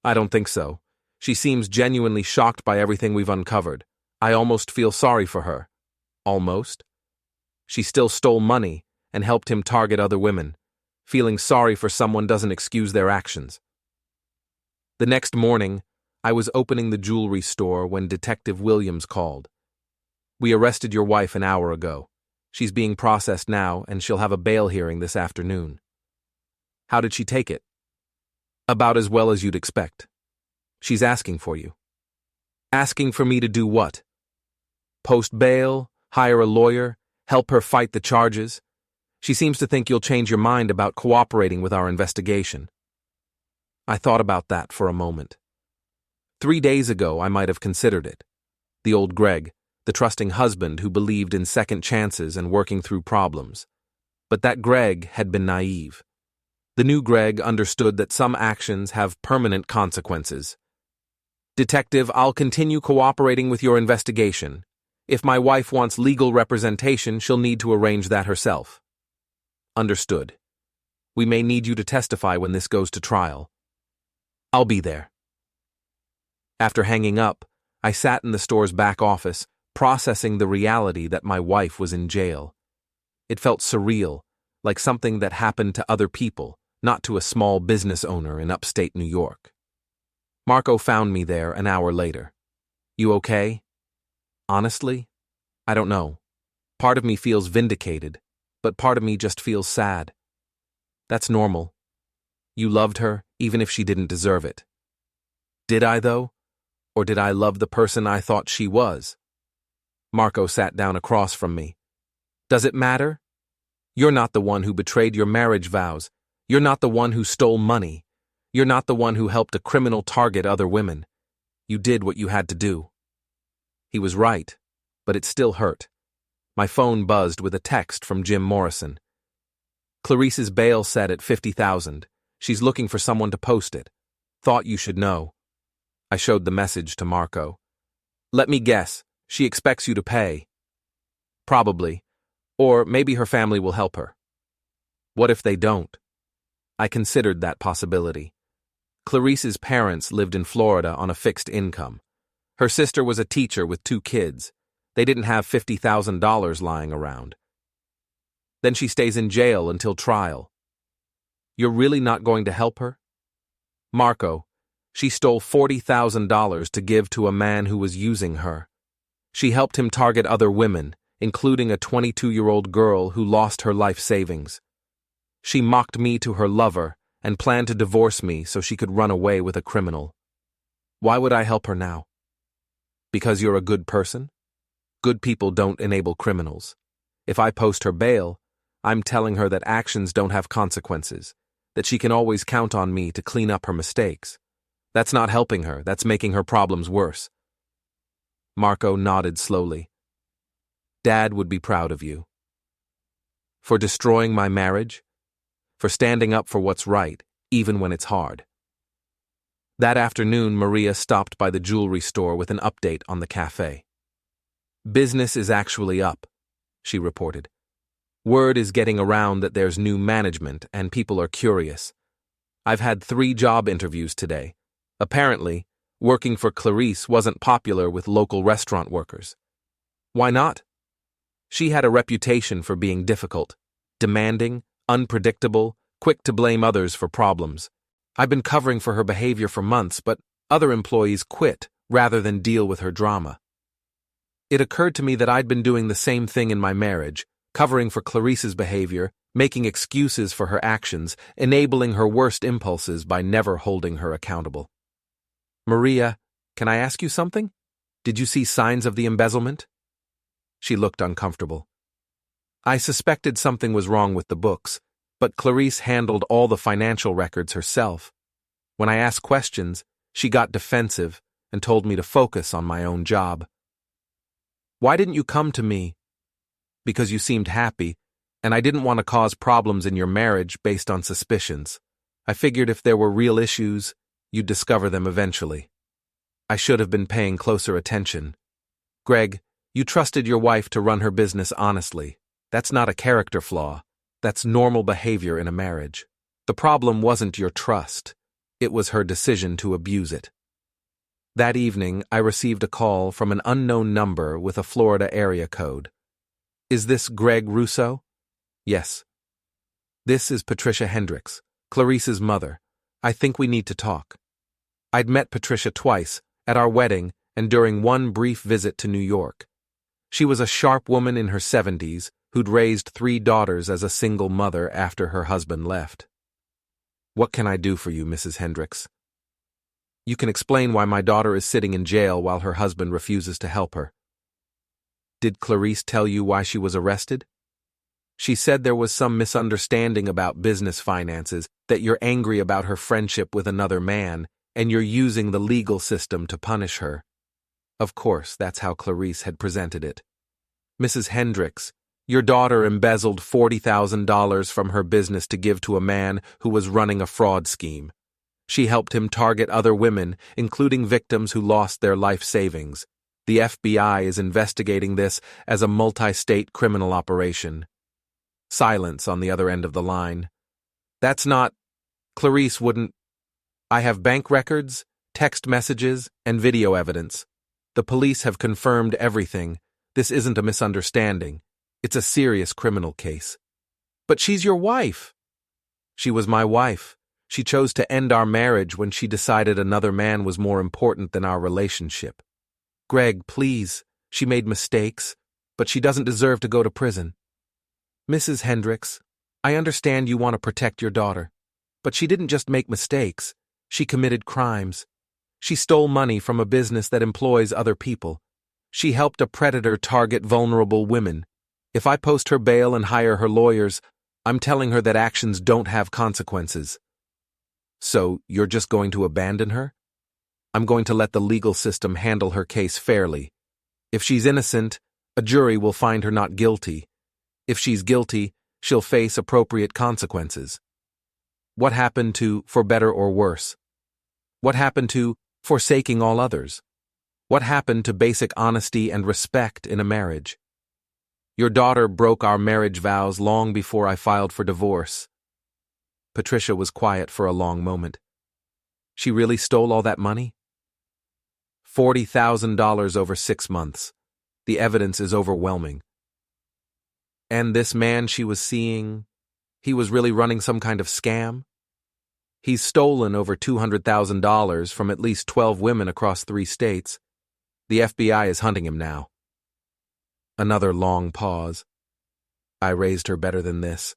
I don't think so. She seems genuinely shocked by everything we've uncovered. I almost feel sorry for her. Almost? She still stole money and helped him target other women. Feeling sorry for someone doesn't excuse their actions. The next morning, I was opening the jewelry store when Detective Williams called. We arrested your wife an hour ago. She's being processed now, and she'll have a bail hearing this afternoon. How did she take it? About as well as you'd expect. She's asking for you. Asking for me to do what? Post bail, hire a lawyer, help her fight the charges? She seems to think you'll change your mind about cooperating with our investigation. I thought about that for a moment. 3 days ago, I might have considered it. The old Greg, the trusting husband who believed in second chances and working through problems. But that Greg had been naive. The new Greg understood that some actions have permanent consequences. Detective, I'll continue cooperating with your investigation. If my wife wants legal representation, she'll need to arrange that herself. Understood. We may need you to testify when this goes to trial. I'll be there. After hanging up, I sat in the store's back office, processing the reality that my wife was in jail. It felt surreal, like something that happened to other people, not to a small business owner in upstate New York. Marco found me there an hour later. You okay? Honestly, I don't know. Part of me feels vindicated, but part of me just feels sad. That's normal. You loved her, even if she didn't deserve it. Did I, though? Or did I love the person I thought she was? Marco sat down across from me. Does it matter? You're not the one who betrayed your marriage vows. You're not the one who stole money. You're not the one who helped a criminal target other women. You did what you had to do. He was right, but it still hurt. My phone buzzed with a text from Jim Morrison. Clarice's bail set at $50,000. She's looking for someone to post it. Thought you should know. I showed the message to Marco. Let me guess, she expects you to pay. Probably. Or maybe her family will help her. What if they don't? I considered that possibility. Clarice's parents lived in Florida on a fixed income. Her sister was a teacher with 2 kids. They didn't have $50,000 lying around. Then she stays in jail until trial. You're really not going to help her? Marco, she stole $40,000 to give to a man who was using her. She helped him target other women, including a 22-year-old girl who lost her life savings. She mocked me to her lover and planned to divorce me so she could run away with a criminal. Why would I help her now? Because you're a good person? Good people don't enable criminals. If I post her bail, I'm telling her that actions don't have consequences, that she can always count on me to clean up her mistakes. That's not helping her, that's making her problems worse. Marco nodded slowly. Dad would be proud of you. For destroying my marriage? For standing up for what's right, even when it's hard. That afternoon, Maria stopped by the jewelry store with an update on the café. Business is actually up, she reported. Word is getting around that there's new management and people are curious. I've had 3 job interviews today. Apparently, working for Clarice wasn't popular with local restaurant workers. Why not? She had a reputation for being difficult, demanding, unpredictable, quick to blame others for problems. I've been covering for her behavior for months, but other employees quit rather than deal with her drama. It occurred to me that I'd been doing the same thing in my marriage, covering for Clarice's behavior, making excuses for her actions, enabling her worst impulses by never holding her accountable. Maria, can I ask you something? Did you see signs of the embezzlement? She looked uncomfortable. I suspected something was wrong with the books, but Clarice handled all the financial records herself. When I asked questions, she got defensive and told me to focus on my own job. "Why didn't you come to me?" "Because you seemed happy, and I didn't want to cause problems in your marriage based on suspicions. I figured if there were real issues, you'd discover them eventually. I should have been paying closer attention. Greg, you trusted your wife to run her business honestly. That's not a character flaw. That's normal behavior in a marriage. The problem wasn't your trust. It was her decision to abuse it." That evening, I received a call from an unknown number with a Florida area code. "Is this Greg Russo?" "Yes." "This is Patricia Hendricks, Clarice's mother. I think we need to talk." I'd met Patricia twice, at our wedding and during one brief visit to New York. She was a sharp woman in her 70s who'd raised 3 daughters as a single mother after her husband left. "What can I do for you, Mrs. Hendricks?" "You can explain why my daughter is sitting in jail while her husband refuses to help her." "Did Clarice tell you why she was arrested?" "She said there was some misunderstanding about business finances, that you're angry about her friendship with another man, and you're using the legal system to punish her." Of course, that's how Clarice had presented it. "Mrs. Hendricks, your daughter embezzled $40,000 from her business to give to a man who was running a fraud scheme. She helped him target other women, including victims who lost their life savings. The FBI is investigating this as a multi-state criminal operation." Silence on the other end of the line. "That's not... Clarice wouldn't..." "I have bank records, text messages, and video evidence. The police have confirmed everything. This isn't a misunderstanding. It's a serious criminal case." "But she's your wife." "She was my wife. She chose to end our marriage when she decided another man was more important than our relationship. Greg, please, she made mistakes, but she doesn't deserve to go to prison." "Mrs. Hendricks, I understand you want to protect your daughter, but she didn't just make mistakes. She committed crimes. She stole money from a business that employs other people. She helped a predator target vulnerable women. If I post her bail and hire her lawyers, I'm telling her that actions don't have consequences." "So you're just going to abandon her?" "I'm going to let the legal system handle her case fairly. If she's innocent, a jury will find her not guilty. If she's guilty, she'll face appropriate consequences." What happened to "for better or worse"? What happened to forsaking all others? What happened to basic honesty and respect in a marriage? Your daughter broke our marriage vows long before I filed for divorce. Patricia was quiet for a long moment. She really stole all that money? $40,000 over 6 months. The evidence is overwhelming. And this man she was seeing, he was really running some kind of scam? He's stolen over $200,000 from at least 12 women across 3 states. The FBI is hunting him now. Another long pause. I raised her better than this.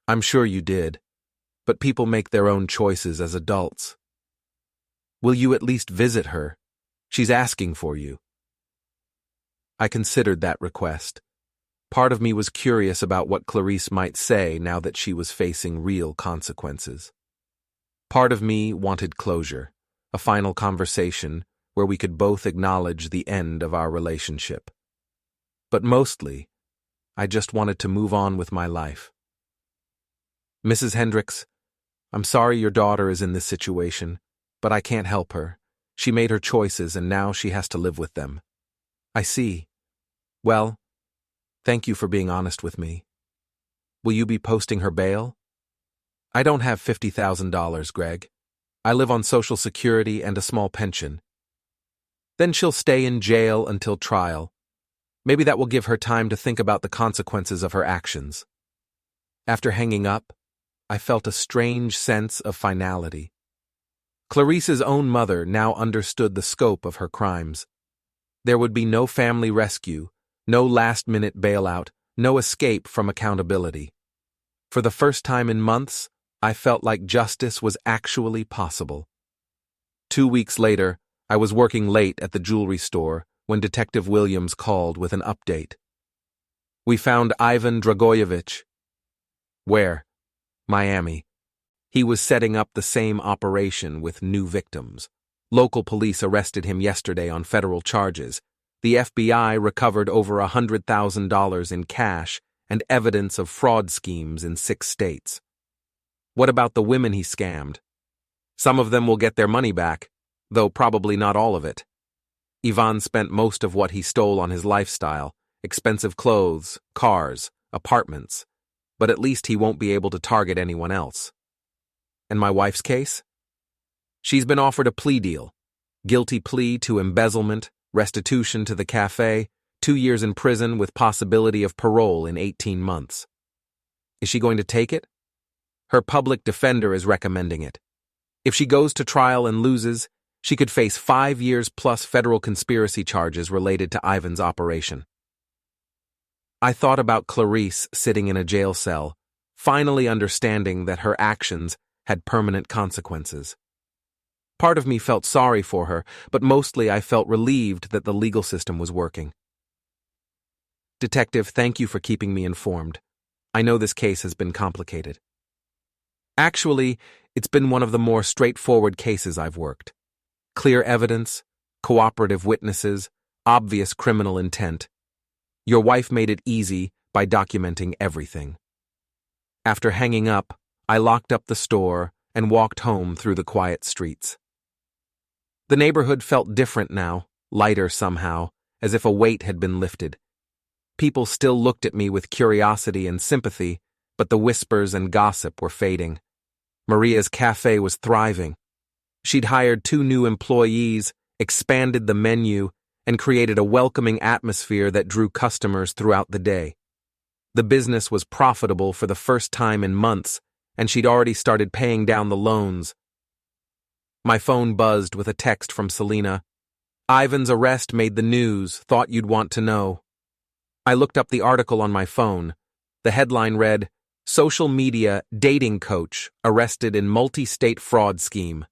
I'm sure you did, but people make their own choices as adults. Will you at least visit her? She's asking for you. I considered that request. Part of me was curious about what Clarice might say now that she was facing real consequences. Part of me wanted closure, a final conversation where we could both acknowledge the end of our relationship. But mostly, I just wanted to move on with my life. Mrs. Hendricks, I'm sorry your daughter is in this situation, but I can't help her. She made her choices and now she has to live with them. I see. Well, thank you for being honest with me. Will you be posting her bail? I don't have $50,000, Greg. I live on Social Security and a small pension. Then she'll stay in jail until trial. Maybe that will give her time to think about the consequences of her actions. After hanging up, I felt a strange sense of finality. Clarice's own mother now understood the scope of her crimes. There would be no family rescue, no last-minute bailout, no escape from accountability. For the first time in months, I felt like justice was actually possible. 2 weeks later, I was working late at the jewelry store when Detective Williams called with an update. We found Ivan Dragoyevich. Where? Miami. He was setting up the same operation with new victims. Local police arrested him yesterday on federal charges. The FBI recovered over $100,000 in cash and evidence of fraud schemes in 6 states. What about the women he scammed? Some of them will get their money back, though probably not all of it. Ivan spent most of what he stole on his lifestyle, expensive clothes, cars, apartments, but at least he won't be able to target anyone else. And my wife's case? She's been offered a plea deal. Guilty plea to embezzlement, restitution to the café, 2 years in prison with possibility of parole in 18 months. Is she going to take it? Her public defender is recommending it. If she goes to trial and loses, she could face 5 years plus federal conspiracy charges related to Ivan's operation. I thought about Clarice sitting in a jail cell, finally understanding that her actions had permanent consequences. Part of me felt sorry for her, but mostly I felt relieved that the legal system was working. Detective, thank you for keeping me informed. I know this case has been complicated. Actually, it's been one of the more straightforward cases I've worked. Clear evidence, cooperative witnesses, obvious criminal intent. Your wife made it easy by documenting everything. After hanging up, I locked up the store and walked home through the quiet streets. The neighborhood felt different now, lighter somehow, as if a weight had been lifted. People still looked at me with curiosity and sympathy, but the whispers and gossip were fading. Maria's cafe was thriving. She'd hired 2 new employees, expanded the menu, and created a welcoming atmosphere that drew customers throughout the day. The business was profitable for the first time in months, and she'd already started paying down the loans. My phone buzzed with a text from Selena. Ivan's arrest made the news, thought you'd want to know. I looked up the article on my phone. The headline read, Social Media Dating Coach Arrested in Multi-State Fraud Scheme.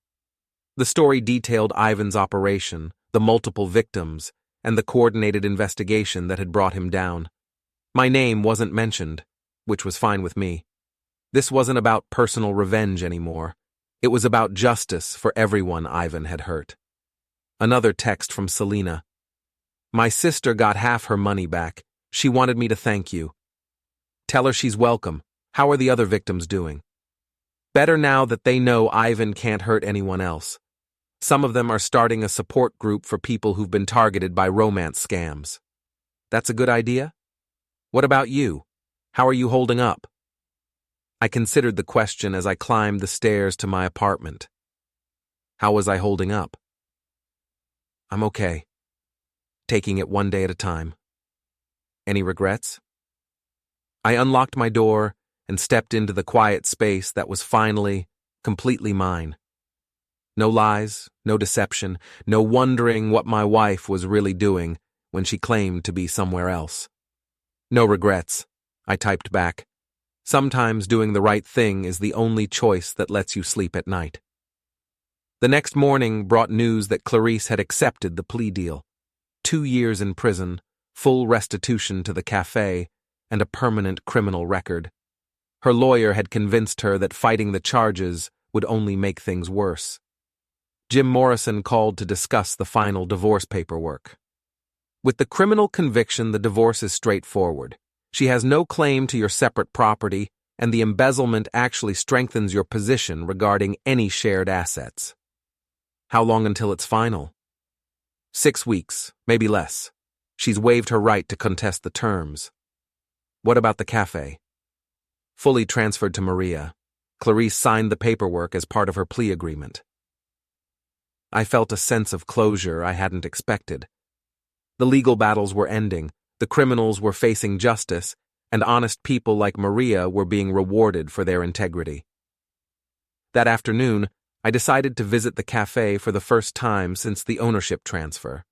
The story detailed Ivan's operation, the multiple victims, and the coordinated investigation that had brought him down. My name wasn't mentioned, which was fine with me. This wasn't about personal revenge anymore. It was about justice for everyone Ivan had hurt. Another text from Selena. My sister got half her money back. She wanted me to thank you. Tell her she's welcome. How are the other victims doing? Better now that they know Ivan can't hurt anyone else. Some of them are starting a support group for people who've been targeted by romance scams. That's a good idea? What about you? How are you holding up? I considered the question as I climbed the stairs to my apartment. How was I holding up? I'm okay. Taking it one day at a time. Any regrets? I unlocked my door and stepped into the quiet space that was finally, completely mine. No lies, no deception, no wondering what my wife was really doing when she claimed to be somewhere else. No regrets, I typed back. Sometimes doing the right thing is the only choice that lets you sleep at night. The next morning brought news that Clarice had accepted the plea deal. 2 years in prison, full restitution to the café, and a permanent criminal record. Her lawyer had convinced her that fighting the charges would only make things worse. Jim Morrison called to discuss the final divorce paperwork. With the criminal conviction, the divorce is straightforward. She has no claim to your separate property, and the embezzlement actually strengthens your position regarding any shared assets. How long until it's final? 6 weeks, maybe less. She's waived her right to contest the terms. What about the café? Fully transferred to Maria. Clarice signed the paperwork as part of her plea agreement. I felt a sense of closure I hadn't expected. The legal battles were ending. The criminals were facing justice, and honest people like Maria were being rewarded for their integrity. That afternoon, I decided to visit the café for the first time since the ownership transfer.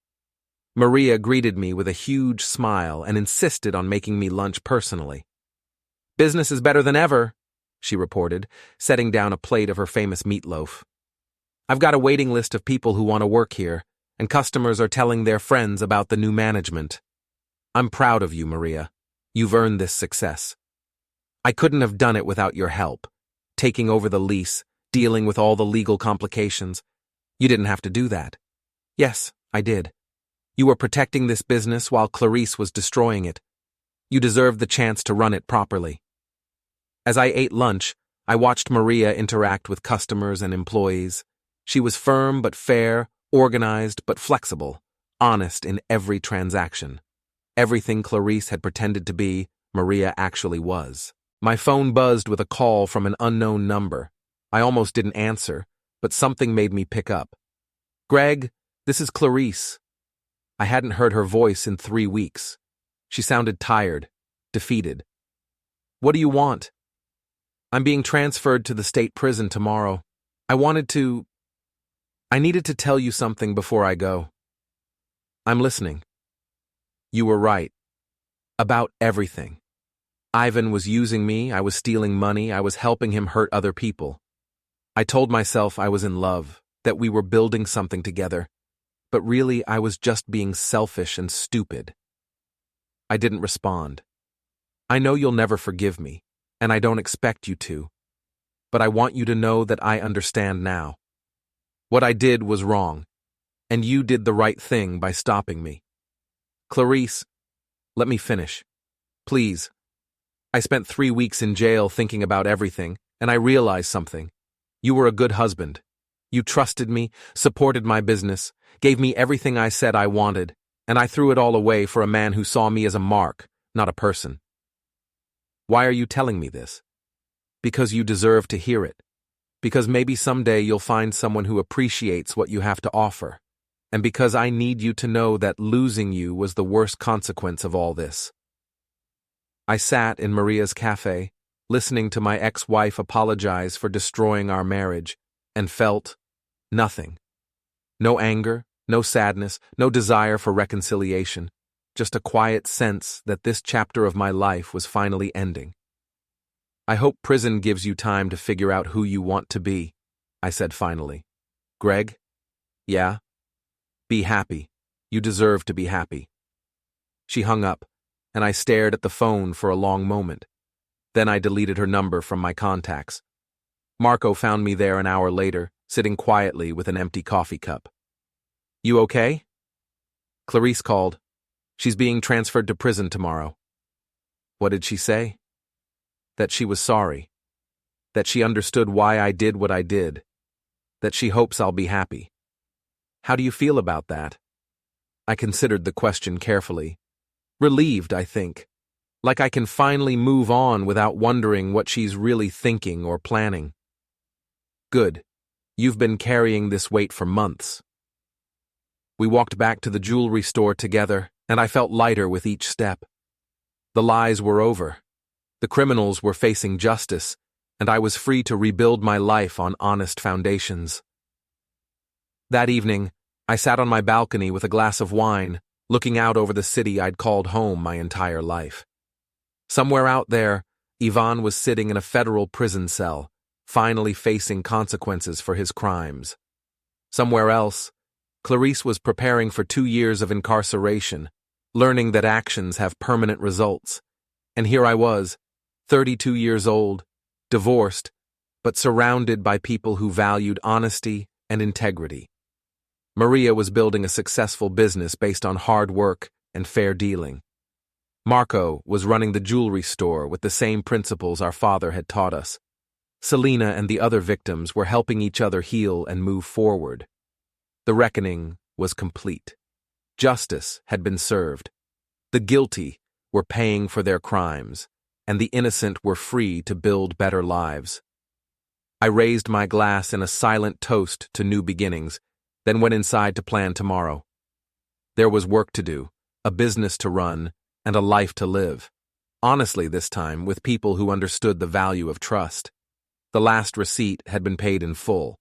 Maria greeted me with a huge smile and insisted on making me lunch personally. Business is better than ever, she reported, setting down a plate of her famous meatloaf. I've got a waiting list of people who want to work here, and customers are telling their friends about the new management. I'm proud of you, Maria. You've earned this success. I couldn't have done it without your help. taking over the lease, dealing with all the legal complications. You didn't have to do that. Yes, I did. You were protecting this business while Clarice was destroying it. You deserved the chance to run it properly. As I ate lunch, I watched Maria interact with customers and employees. She was firm but fair, organized but flexible, honest in every transaction. Everything Clarice had pretended to be, Maria actually was. My phone buzzed with a call from an unknown number. I almost didn't answer, but something made me pick up. "Greg, this is Clarice." I hadn't heard her voice in 3 weeks. She sounded tired, defeated. "What do you want?" "I'm being transferred to the state prison tomorrow. I needed to tell you something before I go." "I'm listening." "You were right. About everything. Ivan was using me, I was stealing money, I was helping him hurt other people. I told myself I was in love, that we were building something together, but really I was just being selfish and stupid." I didn't respond. "I know you'll never forgive me, and I don't expect you to, but I want you to know that I understand now. What I did was wrong, and you did the right thing by stopping me. Clarice, let me finish. Please. I spent 3 weeks in jail thinking about everything, and I realized something. You were a good husband. You trusted me, supported my business, gave me everything I said I wanted, and I threw it all away for a man who saw me as a mark, not a person. Why are you telling me this? Because you deserve to hear it. Because maybe someday you'll find someone who appreciates what you have to offer. And because I need you to know that losing you was the worst consequence of all this." I sat in Maria's café, listening to my ex-wife apologize for destroying our marriage, and felt nothing. No anger, no sadness, no desire for reconciliation, just a quiet sense that this chapter of my life was finally ending. "I hope prison gives you time to figure out who you want to be," I said finally. "Greg? Yeah? Be happy. You deserve to be happy." She hung up, and I stared at the phone for a long moment. Then I deleted her number from my contacts. Marco found me there an hour later, sitting quietly with an empty coffee cup. "You okay?" "Clarice called. She's being transferred to prison tomorrow." "What did she say?" "That she was sorry. That she understood why I did what I did. That she hopes I'll be happy." "How do you feel about that?" I considered the question carefully. Relieved, I think. Like I can finally move on without wondering what she's really thinking or planning. "Good. You've been carrying this weight for months." We walked back to the jewelry store together, and I felt lighter with each step. The lies were over. The criminals were facing justice, and I was free to rebuild my life on honest foundations. That evening, I sat on my balcony with a glass of wine, looking out over the city I'd called home my entire life. Somewhere out there, Ivan was sitting in a federal prison cell, finally facing consequences for his crimes. Somewhere else, Clarice was preparing for 2 years of incarceration, learning that actions have permanent results. And here I was, 32 years old, divorced, but surrounded by people who valued honesty and integrity. Maria was building a successful business based on hard work and fair dealing. Marco was running the jewelry store with the same principles our father had taught us. Selena and the other victims were helping each other heal and move forward. The reckoning was complete. Justice had been served. The guilty were paying for their crimes, and the innocent were free to build better lives. I raised my glass in a silent toast to new beginnings, then went inside to plan tomorrow. There was work to do, a business to run, and a life to live. Honestly this time, with people who understood the value of trust. The last receipt had been paid in full.